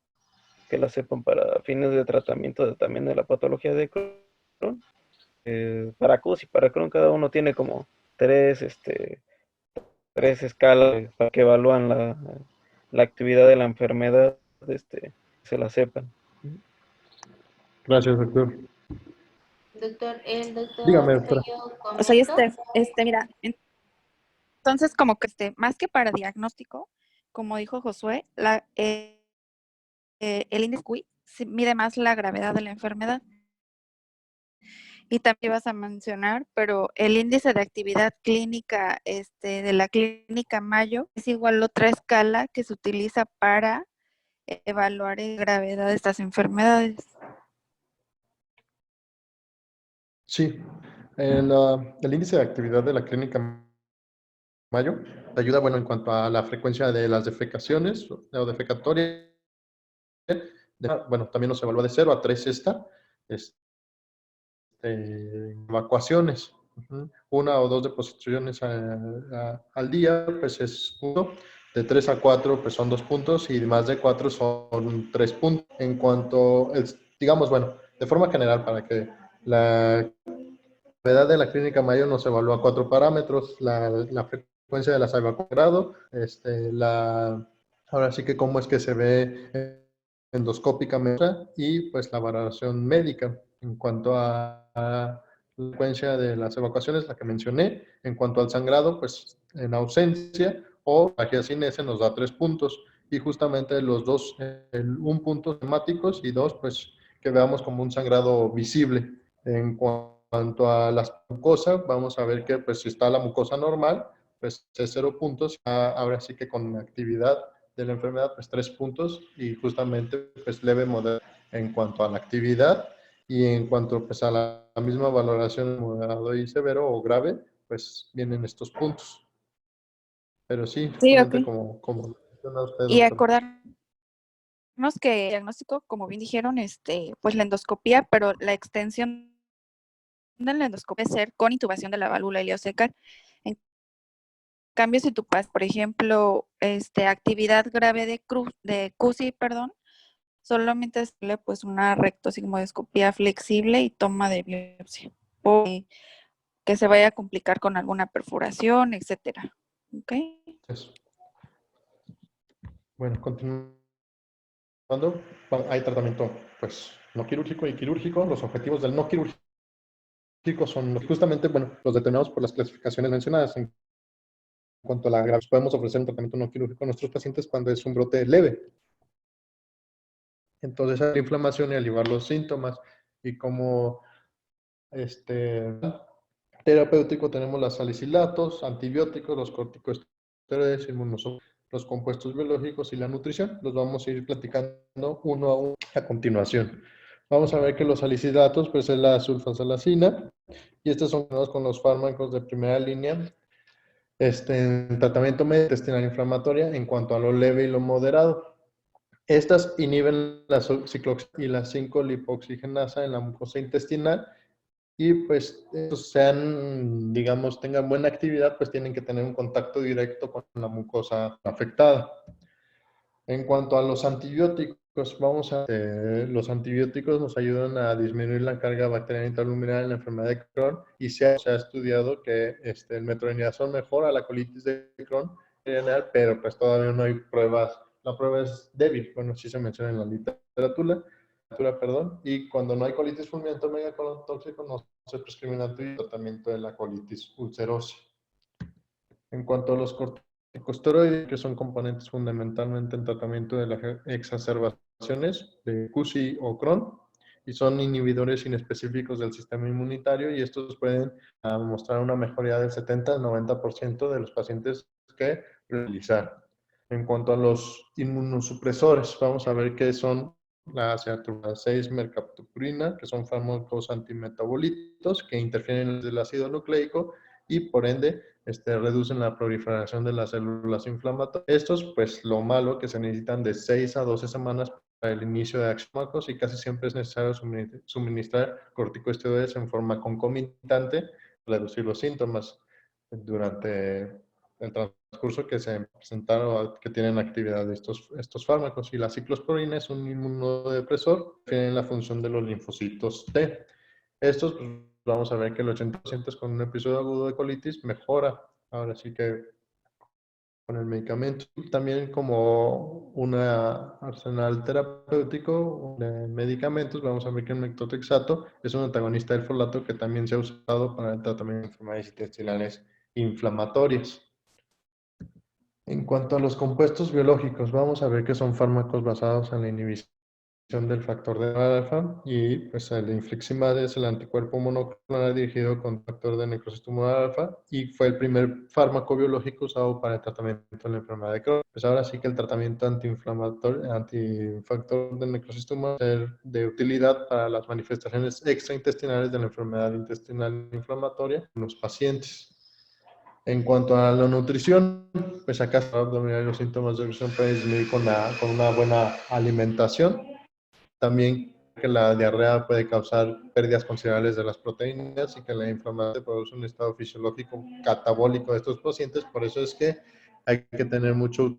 que la sepan para fines de tratamiento también de la patología de Crohn. Para CUS y para Crohn cada uno tiene como tres escalas para que evalúan la actividad de la enfermedad, se la sepan. Gracias, doctor. Doctor, el doctor Dígame, doctora. Tello O sea, comenta. mira, entonces como que más que para diagnóstico, como dijo Josué, el índice QI mide más la gravedad de la enfermedad. Y también vas a mencionar, pero el índice de actividad clínica de la clínica Mayo es igual a otra escala que se utiliza para evaluar la gravedad de estas enfermedades. Sí, el índice de actividad de la clínica Mayo te ayuda, bueno, en cuanto a la frecuencia de las defecaciones o defecatorias. Bueno, también nos evalúa de 0 a 3 evacuaciones. Una o dos deposiciones al día, pues es 1. De 3 a 4, pues son 2 puntos. Y más de 4 son 3 puntos. En cuanto, digamos, bueno, de forma general, para que la gravedad de la clínica Mayo nos evalúa 4 parámetros: la frecuencia de las evacuaciones, ahora sí que cómo es que se ve endoscópicamente, y pues la valoración médica. En cuanto a la frecuencia de las evacuaciones, la que mencioné. En cuanto al sangrado, pues en ausencia o agiacinese nos da 3 puntos, y justamente los dos, un punto temáticos y 2, pues que veamos como un sangrado visible. En cuanto a la mucosa, vamos a ver que pues si está la mucosa normal, pues es 0 puntos. Ahora sí que con actividad de la enfermedad, pues 3 puntos, y justamente pues leve, moderado en cuanto a la actividad. Y en cuanto pues a la misma valoración, moderado y severo o grave, pues vienen estos puntos. Pero sí, Sí, justamente ok. como menciona usted, Y doctor. acordarnos que el diagnóstico, como bien dijeron, pues la endoscopía, pero la extensión de la endoscopia es ser con intubación de la válvula ileocecal. En cambio, si tú pasas, por ejemplo, actividad grave de CUSI, perdón, solamente hacerle pues una rectosigmoidoscopía flexible y toma de biopsia, o que se vaya a complicar con alguna perforación, etcétera. ¿Ok? Eso. Bueno, continuando, hay tratamiento pues no quirúrgico y quirúrgico. Los objetivos del no quirúrgico son justamente, bueno, los determinados por las clasificaciones mencionadas. En cuanto a la gravedad, podemos ofrecer un tratamiento no quirúrgico a nuestros pacientes cuando es un brote leve. Entonces, la inflamación y aliviar los síntomas. Y como terapéutico tenemos las salicilatos, antibióticos, los corticosteroides, los compuestos biológicos y la nutrición. Los vamos a ir platicando uno a uno a continuación. Vamos a ver que los salicilatos, pues es la sulfasalacina, y estos son con los fármacos de primera línea en tratamiento intestinal inflamatoria en cuanto a lo leve y lo moderado. Estas inhiben la cicloxamina y la 5-lipoxigenasa en la mucosa intestinal, y pues estos digamos, tengan buena actividad, pues tienen que tener un contacto directo con la mucosa afectada. En cuanto a los antibióticos, los antibióticos nos ayudan a disminuir la carga bacteriana intraluminal en la enfermedad de Crohn, y se ha estudiado que el metronidazol mejora la colitis de Crohn, pero pues todavía no hay pruebas. La prueba es débil, bueno, sí se menciona en la literatura, y cuando no hay colitis fulminante megacolon tóxico, no se prescribe un tratamiento de la colitis ulcerosa. En cuanto a los corticosteroides, que son componentes fundamentalmente en tratamiento de las exacerbaciones de CUSI o Crohn, y son inhibidores inespecíficos del sistema inmunitario, y estos pueden mostrar una mejoría del 70 al 90% de los pacientes que realizar. En cuanto a los inmunosupresores, vamos a ver qué son la acetilcolina 6 mercaptopurina, que son fármacos antimetabolitos que interfieren en el ácido nucleico y por ende reducen la proliferación de las células inflamatorias. Estos, pues lo malo, que se necesitan de 6 a 12 semanas para el inicio de acción, y casi siempre es necesario suministrar corticosteroides en forma concomitante para reducir los síntomas durante el transcurso que se presentaron, que tienen actividad de estos fármacos. Y la ciclosporina es un inmunodepresor que tiene la función de los linfocitos T. Estos, pues, vamos a ver que el 80% con un episodio agudo de colitis mejora. Ahora sí que con el medicamento. También como un arsenal terapéutico de medicamentos, vamos a ver que el metotrexato es un antagonista del folato que también se ha usado para el tratamiento de enfermedades intestinales inflamatorias. En cuanto a los compuestos biológicos, vamos a ver que son fármacos basados en la inhibición del factor de alfa, y pues el infliximab es el anticuerpo monoclonal dirigido con factor de necrosis tumoral alfa, y fue el primer fármaco biológico usado para el tratamiento de la enfermedad de Crohn. Pues ahora sí que el tratamiento antiinflamatorio, antifactor de necrosis tumoral es de utilidad para las manifestaciones extraintestinales de la enfermedad intestinal inflamatoria en los pacientes. En cuanto a la nutrición, pues acá se va a dominar los síntomas de nutrición, pueden disminuir con una buena alimentación. También que la diarrea puede causar pérdidas considerables de las proteínas, y que la inflamación produce un estado fisiológico catabólico de estos pacientes. Por eso es que hay que tener mucho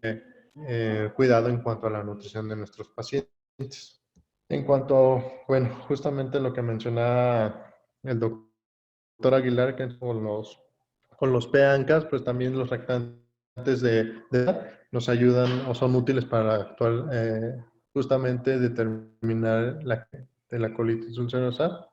cuidado en cuanto a la nutrición de nuestros pacientes. En cuanto, bueno, justamente lo que mencionaba el doctor Aguilar, que con los PANCAS, pues también los lactantes de edad nos ayudan o son útiles para actuar justamente determinar la colitis ulcerosa.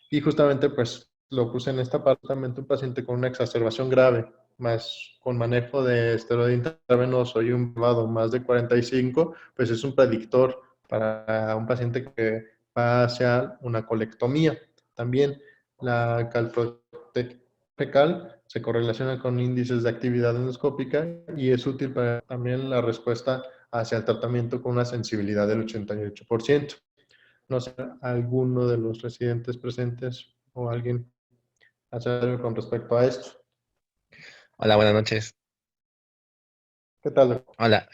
Y justamente pues lo puse en esta parte, justamente un paciente con una exacerbación grave, más con manejo de esteroide intravenoso y un grado más de 45, pues es un predictor para un paciente que va hacia una colectomía. También la calprotectina fecal se correlaciona con índices de actividad endoscópica, y es útil para también la respuesta hacia el tratamiento con una sensibilidad del 88%. No sé, alguno de los residentes presentes o alguien hacer algo con respecto a esto. Hola, buenas noches. ¿Qué tal? Hola,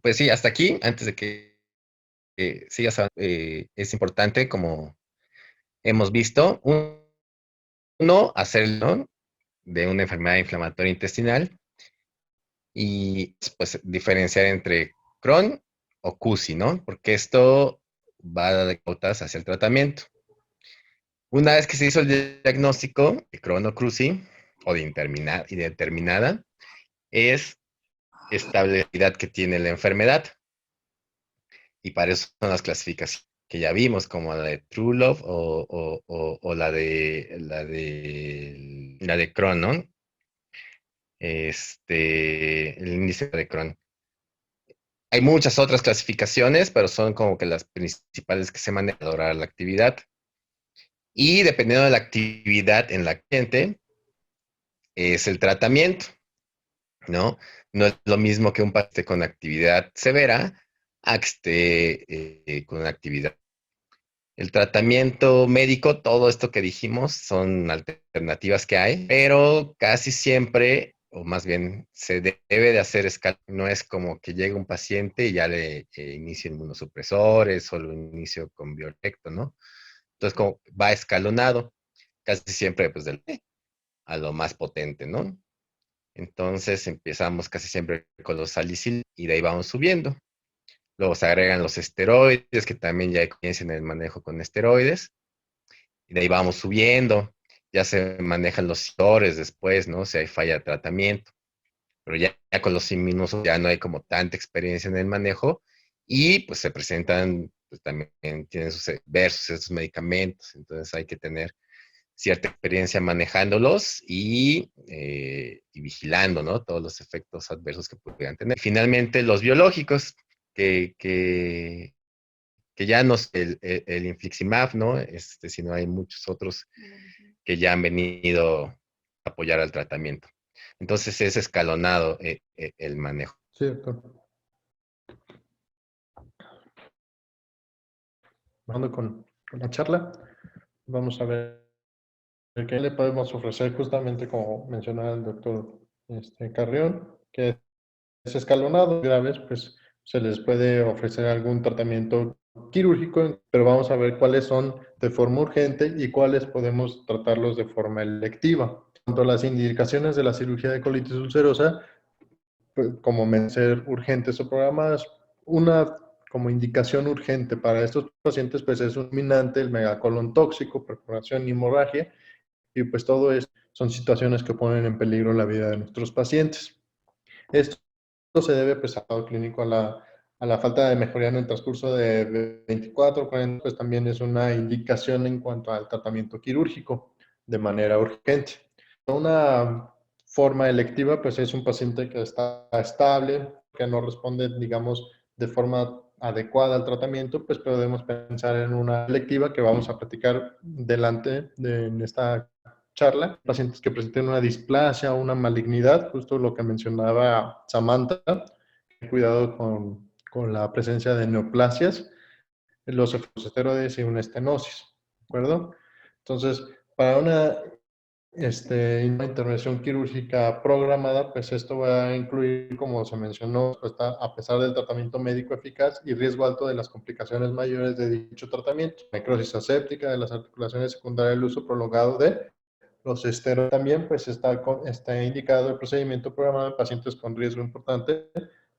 pues sí, hasta aquí, antes de que sigas, es importante, como hemos visto, uno, hacerlo de una enfermedad inflamatoria intestinal, y pues diferenciar entre Crohn o CUSI, ¿no? Porque esto va a dar pautas hacia el tratamiento. Una vez que se hizo el diagnóstico de Crohn o CUSI, o de indeterminada, es estabilidad que tiene la enfermedad. Y para eso son las clasificaciones que ya vimos, como la de True Love o la de Crohn, ¿no? El índice de Crohn. Hay muchas otras clasificaciones, pero son como que las principales que se manejan para valorar la actividad. Y dependiendo de la actividad en la gente, es el tratamiento, ¿no? No es lo mismo que un paciente con actividad severa a que esté con una actividad. El tratamiento médico, todo esto que dijimos, son alternativas que hay, pero casi siempre, o más bien, se debe de hacer escala. No es como que llegue un paciente y ya le inicio inmunosupresores o lo inicio con biorecto, ¿no? Entonces, como va escalonado, casi siempre, pues, a lo más potente, ¿no? Entonces, empezamos casi siempre con los salicílicos y de ahí vamos subiendo. Luego se agregan los esteroides, que también ya hay experiencia en el manejo con esteroides. Y de ahí vamos subiendo. Ya se manejan los sectores después, ¿no? Si hay falla de tratamiento. Pero ya con los inmunosos ya no hay como tanta experiencia en el manejo. Y pues se presentan, pues también tienen sus versus estos medicamentos. Entonces hay que tener cierta experiencia manejándolos y vigilando, ¿no? Todos los efectos adversos que pudieran tener. Finalmente, los biológicos, que ya no es el infliximab, ¿no? Sino hay muchos otros que ya han venido a apoyar al tratamiento. Entonces es escalonado el manejo. Sí, doctor. Vamos con la charla. Vamos a ver qué le podemos ofrecer, justamente como mencionaba el doctor Carrión, que es escalonado. Graves, pues se les puede ofrecer algún tratamiento quirúrgico, pero vamos a ver cuáles son de forma urgente y cuáles podemos tratarlos de forma electiva. Tanto las indicaciones de la cirugía de colitis ulcerosa, pues, como ser urgentes o programadas, una como indicación urgente para estos pacientes, pues es dominante el megacolon tóxico, perforación y hemorragia, y pues todo esto son situaciones que ponen en peligro la vida de nuestros pacientes. Esto se debe pues al estado clínico, a la falta de mejoría en el transcurso de 24 o 40, pues también es una indicación en cuanto al tratamiento quirúrgico de manera urgente. Una forma electiva, pues es un paciente que está estable, que no responde, digamos, de forma adecuada al tratamiento, pues podemos pensar en una electiva que vamos a platicar en esta charla. Pacientes que presenten una displasia o una malignidad, justo lo que mencionaba Samantha, cuidado con la presencia de neoplasias, los esteroides y una estenosis, ¿de acuerdo? Entonces, para una intervención quirúrgica programada, pues esto va a incluir, como se mencionó, pues, a pesar del tratamiento médico eficaz y riesgo alto de las complicaciones mayores de dicho tratamiento, necrosis aséptica de las articulaciones secundarias del uso prolongado de los esteroides. También pues está indicado el procedimiento programado en pacientes con riesgo importante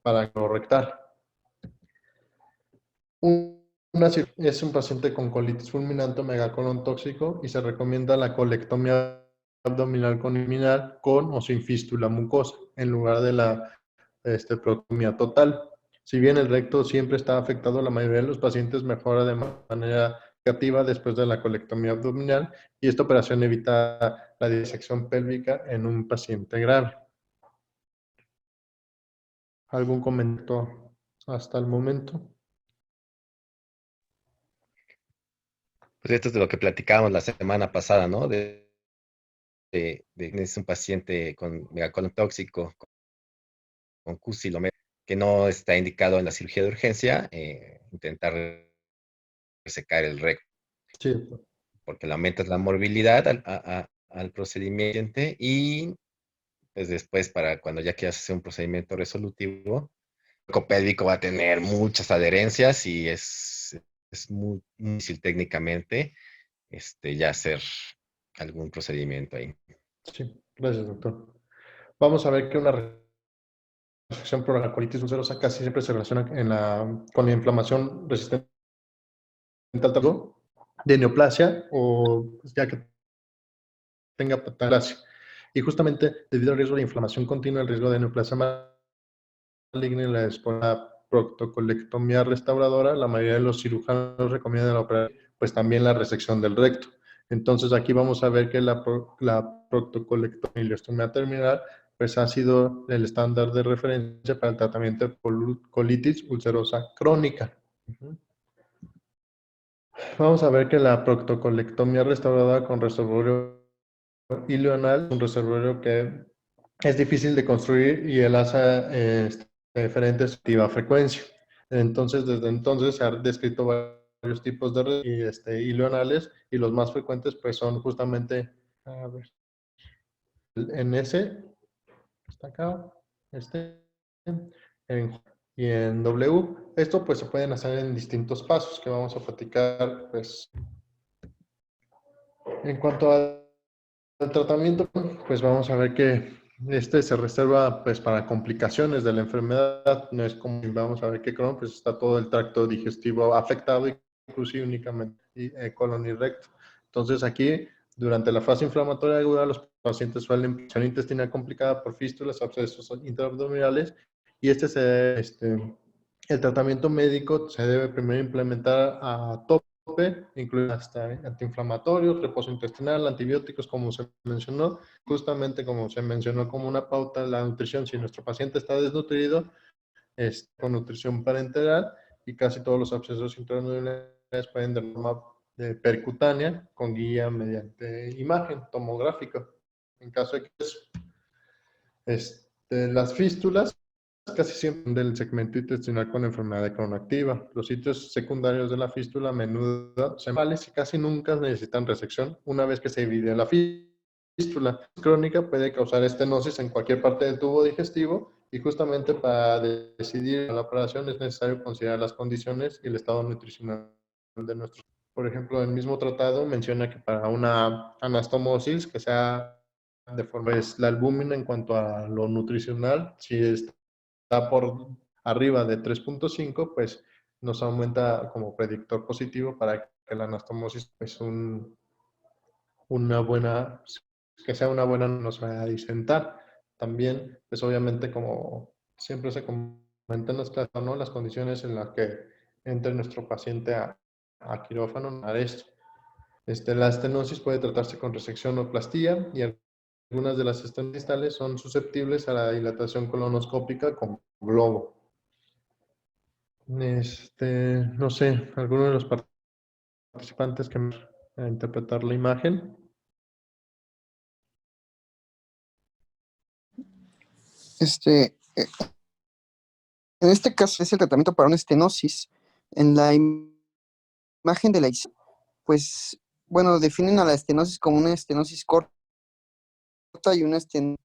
para colorectal. Es un paciente con colitis fulminante o megacolon tóxico y se recomienda la colectomía abdominal con o sin fístula mucosa en lugar de la protomía total. Si bien el recto siempre está afectado, la mayoría de los pacientes mejora de manera significativa después de la colectomía abdominal y esta operación evita la disección pélvica en un paciente grave. ¿Algún comentario hasta el momento? Pues esto es de lo que platicábamos la semana pasada, ¿no? Es un paciente con megacolon tóxico, con CUSI, que no está indicado en la cirugía de urgencia, intentar resecar el recto. Sí. Porque le aumentas la morbilidad al procedimiento y pues después para cuando ya quieras hacer un procedimiento resolutivo, el copélvico va a tener muchas adherencias y es muy difícil técnicamente ya hacer algún procedimiento ahí. Sí, gracias, doctor. Vamos a ver que una reacción por la colitis ulcerosa casi siempre se relaciona con la inflamación resistente al tratamiento de neoplasia o pues, ya que tenga patalasia. Y justamente debido al riesgo de inflamación continua, el riesgo de neoplasia maligna y la proctocolectomía restauradora, la mayoría de los cirujanos recomiendan operar pues también la resección del recto. Entonces aquí vamos a ver que la proctocolectomía y ileostomía terminal pues ha sido el estándar de referencia para el tratamiento de colitis ulcerosa crónica. Vamos a ver que la proctocolectomía restauradora con reservorio ileoanal es un reservorio que es difícil de construir y él hace diferentes activa frecuencia. Entonces, desde entonces se han descrito varios tipos de ileoanales y los más frecuentes pues son justamente, a ver, el NS, está acá, y en W. Esto pues se pueden hacer en distintos pasos que vamos a platicar pues. En cuanto al tratamiento, pues vamos a ver que se reserva pues para complicaciones de la enfermedad. No es como vamos a ver que Crohn pues está todo el tracto digestivo afectado, inclusive únicamente colon y recto. Entonces aquí, durante la fase inflamatoria aguda, los pacientes suelen infección intestinal complicada por fístulas, abscesos intraabdominales y el tratamiento médico se debe primero implementar a tope, incluye hasta antiinflamatorios, reposo intestinal, antibióticos, como se mencionó, justamente como se mencionó como una pauta, la nutrición. Si nuestro paciente está desnutrido, con nutrición parenteral, y casi todos los abscesos intraabdominales pueden de forma percutánea, con guía mediante imagen tomográfica. En caso de que las fístulas, casi siempre del segmento intestinal con enfermedad de Crohn activa. Los sitios secundarios de la fístula a menudo son males y casi nunca necesitan resección una vez que se divide la fístula. Crónica puede causar estenosis en cualquier parte del tubo digestivo y justamente para decidir la operación es necesario considerar las condiciones y el estado nutricional de nuestros. Por ejemplo, el mismo tratado menciona que para una anastomosis que sea de forma es la albúmina en cuanto a lo nutricional, si está por arriba de 3.5, pues nos aumenta como predictor positivo para que la anastomosis pues que sea una buena nos vaya a disentar. También, pues obviamente como siempre se comenta en las clases, ¿no? Las condiciones en las que entre nuestro paciente a quirófano a esto. La estenosis puede tratarse con resección o plastía y algunas de las estenosis distales son susceptibles a la dilatación colonoscópica con globo. No sé, alguno de los participantes que me a interpretar la imagen. En este caso es el tratamiento para una estenosis. En la imagen de la pues, bueno, definen a la estenosis como una estenosis corta y una estenosis.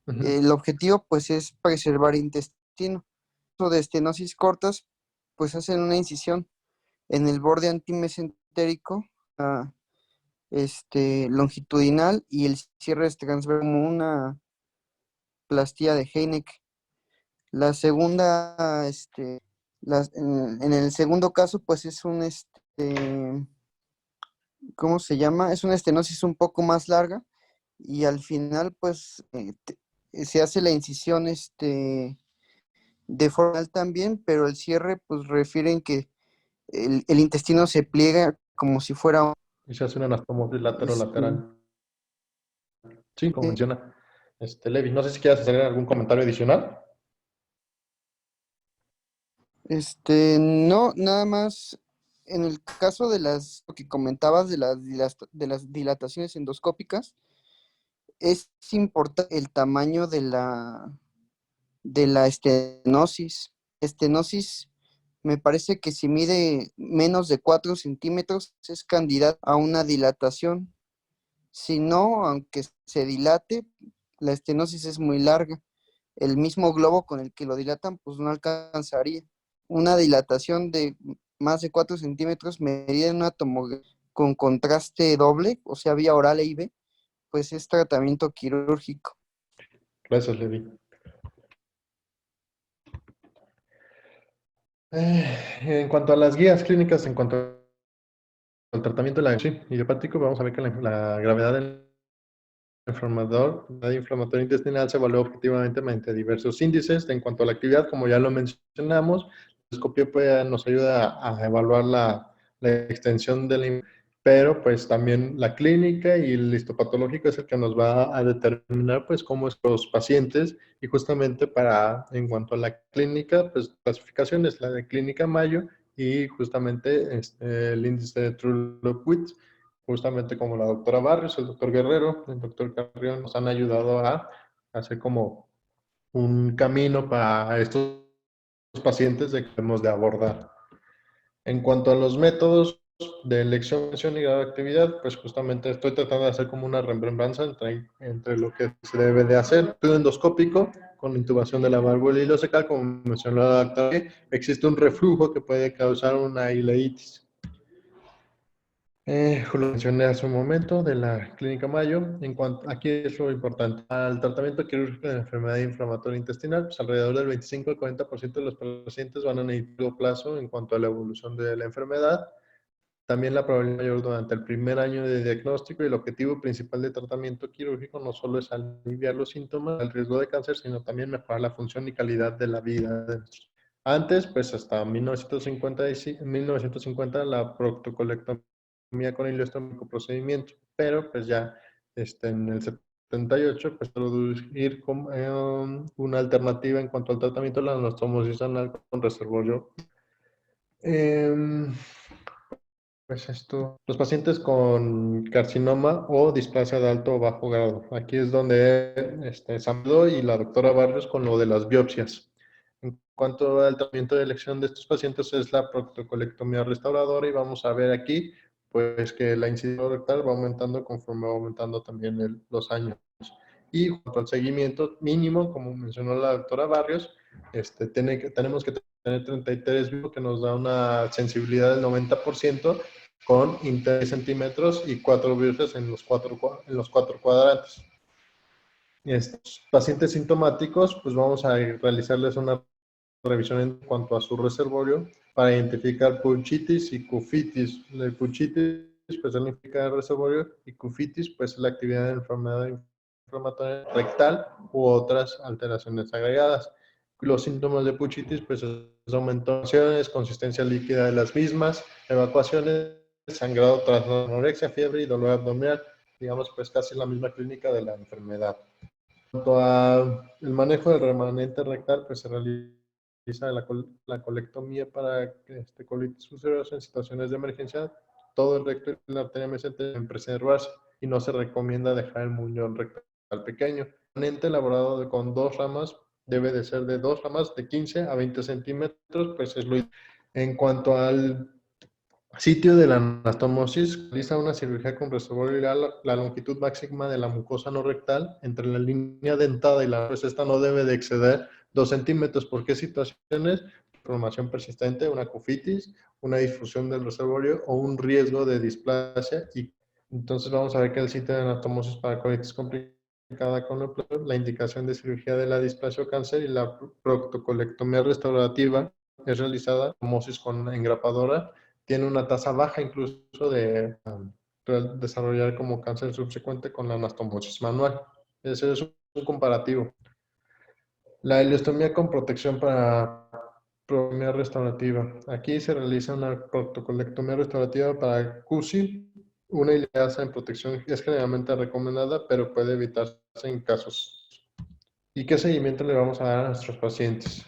El objetivo, pues, es preservar intestino. De estenosis cortas, pues, hacen una incisión en el borde antimesentérico, longitudinal, y el cierre es transversal como una plastía de Heineck. La segunda, en el segundo caso, pues es un, ¿cómo se llama? Es una estenosis un poco más larga y al final, pues, se hace la incisión, de forma también, pero el cierre, pues, refieren que el intestino se pliega como si fuera Y se hace una anastomosis lateral. Sí, como menciona Levi. No sé si quieres hacer algún comentario adicional. No, nada más en el caso de lo que comentabas de las dilataciones endoscópicas, es importante el tamaño de la estenosis. Estenosis, me parece que si mide menos de 4 centímetros es candidato a una dilatación. Si no, aunque se dilate, la estenosis es muy larga. El mismo globo con el que lo dilatan, pues no alcanzaría. Una dilatación de más de 4 centímetros medida en una tomografía con contraste doble, o sea, vía oral e IV, pues es tratamiento quirúrgico. Gracias, Levi. En cuanto a las guías clínicas, en cuanto al tratamiento de la idiopático, vamos a ver que la gravedad del inflamatoria intestinal se evalúa objetivamente mediante diversos índices. En cuanto a la actividad, como ya lo mencionamos, la endoscopia nos ayuda a evaluar la extensión de la, pero pues también la clínica y el histopatológico es el que nos va a determinar pues cómo es los pacientes, y justamente en cuanto a la clínica, pues clasificaciones, la de clínica Mayo y justamente el índice de True-Love-Witz, justamente como la doctora Barrios, el doctor Guerrero, el doctor Carrión nos han ayudado a hacer como un camino para estos pacientes que debemos de abordar. En cuanto a los métodos de elección, mención y grado de actividad, pues justamente estoy tratando de hacer como una remembranza entre lo que se debe de hacer. Estudio endoscópico con intubación de la válvula ileocecal, como mencionó la doctora, existe un reflujo que puede causar una ileitis. Lo mencioné hace un momento de la clínica Mayo. Aquí es lo importante. Al tratamiento quirúrgico de la enfermedad inflamatoria intestinal, pues alrededor del 25 al 40% de los pacientes van a necesitar plazo en cuanto a la evolución de la enfermedad. También la probabilidad mayor durante el primer año de diagnóstico, y el objetivo principal de tratamiento quirúrgico no solo es aliviar los síntomas del riesgo de cáncer, sino también mejorar la función y calidad de la vida. Antes, pues hasta 1950, la proctocolectomía con ileostómico procedimiento, pero pues ya en el 78, pues introducir una alternativa en cuanto al tratamiento de la anastomosis anal con reservorio. Pues los pacientes con carcinoma o displasia de alto o bajo grado. Aquí es donde Samdo y la doctora Barrios con lo de las biopsias. En cuanto al tratamiento de elección de estos pacientes es la proctocolectomía restauradora, y vamos a ver aquí pues que la incidencia rectal va aumentando conforme va aumentando también los años. Y junto al seguimiento mínimo, como mencionó la doctora Barrios, tenemos que tener 33 vivos, que nos da una sensibilidad del 90%, con 3 centímetros y 4 biopsias en los cuatro cuadrantes. Estos pacientes sintomáticos, pues vamos a realizarles una revisión en cuanto a su reservorio para identificar puchitis y cufitis. El puchitis pues significa el reservorio, y cufitis pues es la actividad de enfermedad inflamatoria rectal u otras alteraciones agregadas. Los síntomas de puchitis pues es aumentaciones, consistencia líquida de las mismas, evacuaciones, sangrado tras anorexia, fiebre y dolor abdominal. Digamos pues casi la misma clínica de la enfermedad. En cuanto al manejo del remanente rectal, pues se realiza la colectomía para colitis ulcerosa en situaciones de emergencia. Todo el recto y la arteria mesentérica deben preservarse, y no se recomienda dejar el muñón rectal pequeño. El remanente elaborado con 2 ramas debe de ser de 2 ramas de 15 a 20 centímetros, pues es lo ideal. En cuanto al sitio de la anastomosis, realiza una cirugía con reservorio ileal. La longitud máxima de la mucosa no rectal entre la línea dentada y pues esta no debe de exceder 2 centímetros. ¿Por qué situaciones? Inflamación persistente, una cufitis, una difusión del reservorio o un riesgo de displasia. Y entonces vamos a ver que el sitio de anastomosis para colitis complicada con la indicación de cirugía de la displasia o cáncer, y la proctocolectomía restaurativa es realizada anastomosis con engrapadora. Tiene una tasa baja incluso de desarrollar como cáncer subsecuente con la anastomosis manual. Ese es un comparativo. La ileostomía con protección para proctocolectomía restaurativa. Aquí se realiza una proctocolectomía restaurativa para CUSI. Una ileasa en protección es generalmente recomendada, pero puede evitarse en casos. ¿Y qué seguimiento le vamos a dar a nuestros pacientes?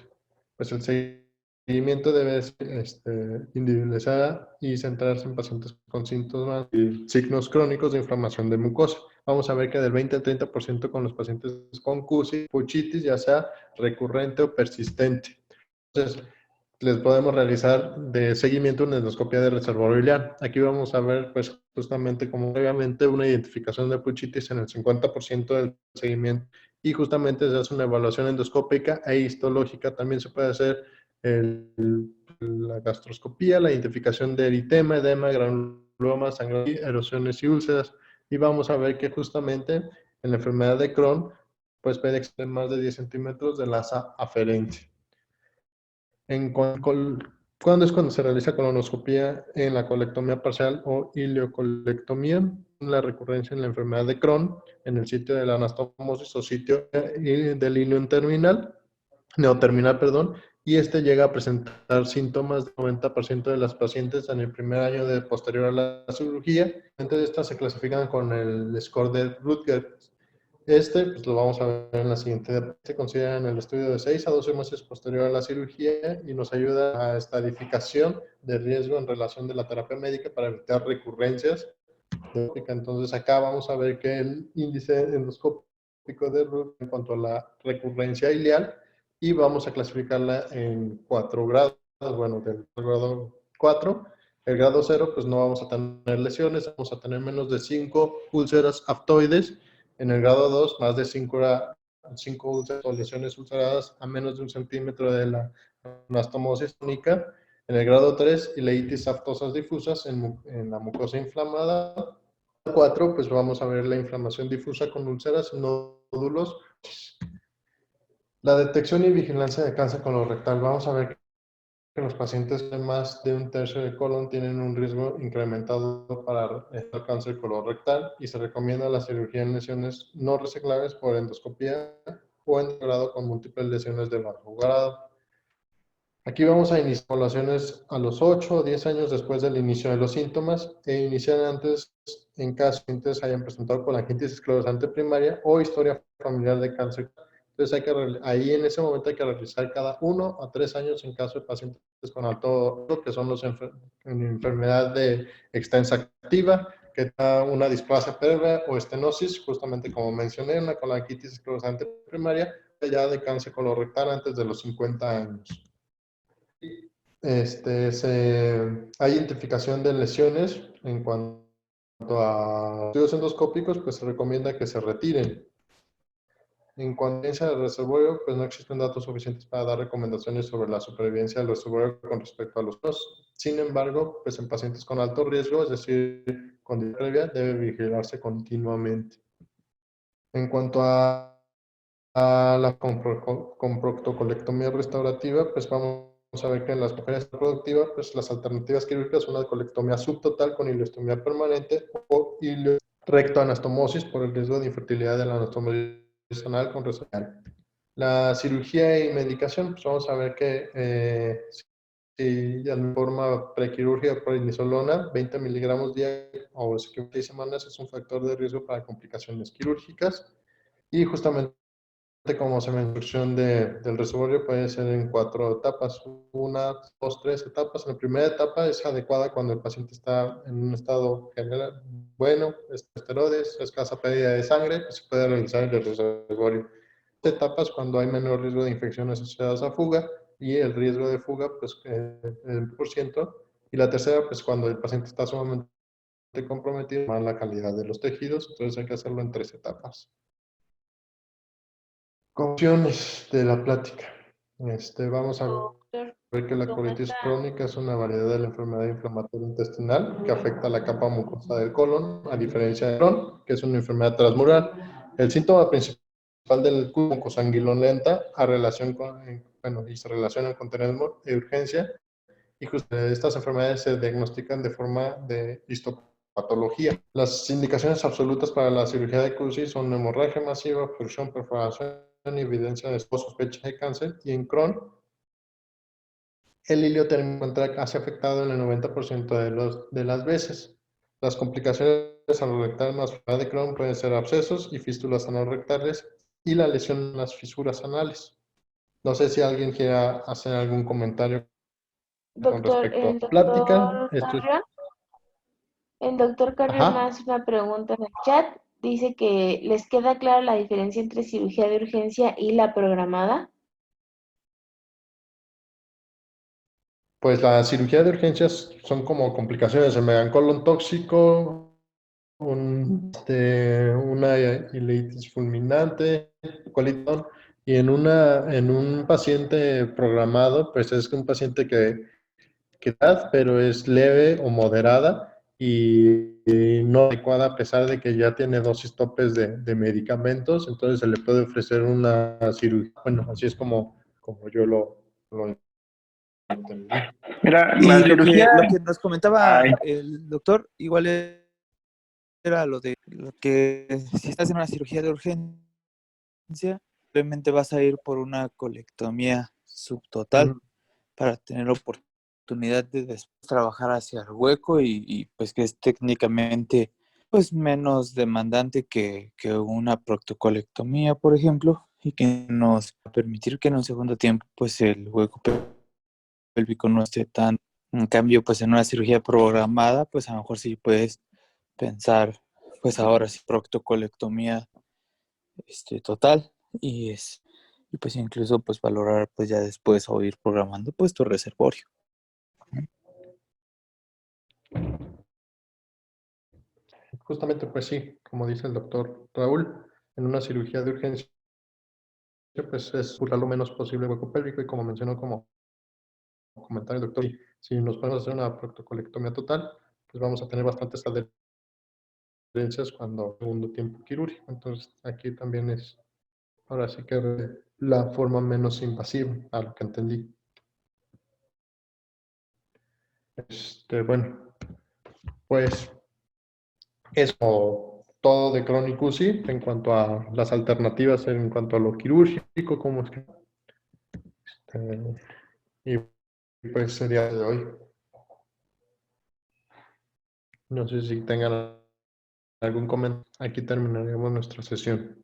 Pues el seguimiento debe ser individualizado y centrarse en pacientes con síntomas y signos crónicos de inflamación de mucosa. Vamos a ver que del 20 al 30% con los pacientes con CUSI, puchitis, ya sea recurrente o persistente. Entonces, les podemos realizar de seguimiento una endoscopia de reservorio ileal. Aquí vamos a ver, pues, justamente como previamente, una identificación de puchitis en el 50% del seguimiento, y justamente se hace una evaluación endoscópica e histológica. También se puede hacer la gastroscopía, la identificación de eritema, edema, granulomas, sangrado, erosiones y úlceras. Y vamos a ver que justamente en la enfermedad de Crohn, pues puede exceder más de 10 centímetros de lasa aferente. ¿Cuándo es cuando se realiza colonoscopía en la colectomía parcial o ileocolectomía? la recurrencia en la enfermedad de Crohn, en el sitio de la anastomosis o sitio del ilion terminal, neoterminal, perdón, y este llega a presentar síntomas del 90% de las pacientes en el primer año de posterior a la cirugía. Entonces, estas se clasifican con el score de Rutgers. Pues lo vamos a ver en la siguiente. Se considera en el estudio de 6 a 12 meses posterior a la cirugía y nos ayuda a estadificación de riesgo en relación de la terapia médica para evitar recurrencias. Entonces acá vamos a ver que el índice endoscópico de Ruth en cuanto a la recurrencia ileal, y vamos a clasificarla en 4 grados, bueno, del grado 4. El grado 0, pues no vamos a tener lesiones, vamos a tener menos de 5 úlceras aftoides. En el grado 2, más de 5 úlceras o lesiones ulceradas a menos de 1 centímetro de la anastomosis tónica. En el grado 3, ileitis aftosas difusas en la mucosa inflamada. 4, pues vamos a ver la inflamación difusa con úlceras, nódulos. La detección y vigilancia de cáncer colorectal. Vamos a ver que los pacientes de más de 1/3 del colon tienen un riesgo incrementado para el cáncer colorectal y se recomienda la cirugía en lesiones no reseclables por endoscopía o en grado con múltiples lesiones de bajo grado. Aquí vamos a iniciar evaluaciones a los 8 o 10 años después del inicio de los síntomas e iniciar antes en caso que los pacientes hayan presentado colangitis esclerosante primaria o historia familiar de cáncer. Entonces ahí en ese momento hay que realizar cada 1 a 3 años en caso de pacientes con alto riesgo, que son los en enfermedad de extensa activa, que da una displasia pélvica o estenosis, justamente como mencioné, una colangitis esclerosante primaria, ya de cáncer colorectal antes de los 50 años. Hay identificación de lesiones en cuanto a estudios endoscópicos, pues se recomienda que se retiren. En cuanto a del reservorio, pues no existen datos suficientes para dar recomendaciones sobre la supervivencia del reservorio con respecto a los dos. Sin embargo, pues en pacientes con alto riesgo, es decir, con diabetes previa, debe vigilarse continuamente. En cuanto a la con proctocolectomía restaurativa, pues vamos a ver que en las mujeres productivas, pues las alternativas quirúrgicas son la colectomía subtotal con ileostomía permanente o rectoanastomosis por el riesgo de infertilidad de la anastomosis anal con resonancia. La cirugía y medicación, pues vamos a ver que si de forma prequirúrgica por prednisolona, 20 miligramos diarios o 6 semanas es un factor de riesgo para complicaciones quirúrgicas. Y justamente como se menciona, la instrucción del reservorio puede ser en 4 etapas, 1, 2, 3 etapas. La primera etapa es adecuada cuando el paciente está en un estado general bueno, esteroides, escasa pérdida de sangre, pues se puede realizar el reservorio. Etapas cuando hay menor riesgo de infecciones asociadas a fuga y el riesgo de fuga, pues el %. Y la tercera, pues cuando el paciente está sumamente comprometido, más la calidad de los tejidos, entonces hay que hacerlo en 3 etapas. Conclusiones de la plática. Vamos a ver que la colitis crónica es una variedad de la enfermedad inflamatoria intestinal que afecta a la capa mucosa del colon, a diferencia de Crohn, que es una enfermedad transmural. El síntoma principal del mucosanguinolenta y se relaciona con tener urgencia, y estas enfermedades se diagnostican de forma de histopatología. Las indicaciones absolutas para la cirugía de CUSI son hemorragia masiva, obstrucción, perforación, evidencia de sospecha de cáncer, y en Crohn el hilio se encuentra casi afectado en el 90% de las veces. Las complicaciones anorrectales más de Crohn pueden ser abscesos y fístulas anorrectales y la lesión en las fisuras anales. No sé si alguien quiera hacer algún comentario con Doctor, respecto a el la plática. doctor Carrión Ajá. hace una pregunta en el chat. Dice que les queda clara la diferencia entre cirugía de urgencia y la programada. Pues la cirugía de urgencias son como complicaciones, el megacolon tóxico, una ileitis fulminante, colitón, y en un paciente programado, pues es un paciente que da, pero es leve o moderada y no adecuada a pesar de que ya tiene dosis topes de medicamentos, entonces se le puede ofrecer una cirugía. Bueno, así es como yo lo entendí. Mira, Y la lo cirugía... que nos comentaba Ay. el doctor, igual es era lo de lo que si estás en una cirugía de urgencia, probablemente vas a ir por una colectomía subtotal para tener oportunidad de después trabajar hacia el hueco y pues que es técnicamente pues menos demandante que una proctocolectomía, por ejemplo, y que nos va a permitir que en un segundo tiempo pues el hueco pélvico no esté tan. En cambio, pues en una cirugía programada, pues a lo mejor sí puedes pensar, pues ahora sí, proctocolectomía total y pues incluso pues valorar pues ya después o ir programando pues tu reservorio. Justamente, pues sí, como dice el doctor Raúl, en una cirugía de urgencia, pues es buscar lo menos posible el hueco pélvico y como mencionó, como comentario el doctor, si nos podemos hacer una proctocolectomía total, pues vamos a tener bastantes adherencias cuando segundo tiempo quirúrgico. Entonces aquí también es, ahora sí que la forma menos invasiva, a lo que entendí. Bueno, pues es como todo de Chronic UCI en cuanto a las alternativas, en cuanto a lo quirúrgico, cómo es que, y pues sería de hoy. No sé si tengan algún comentario. Aquí terminaríamos nuestra sesión.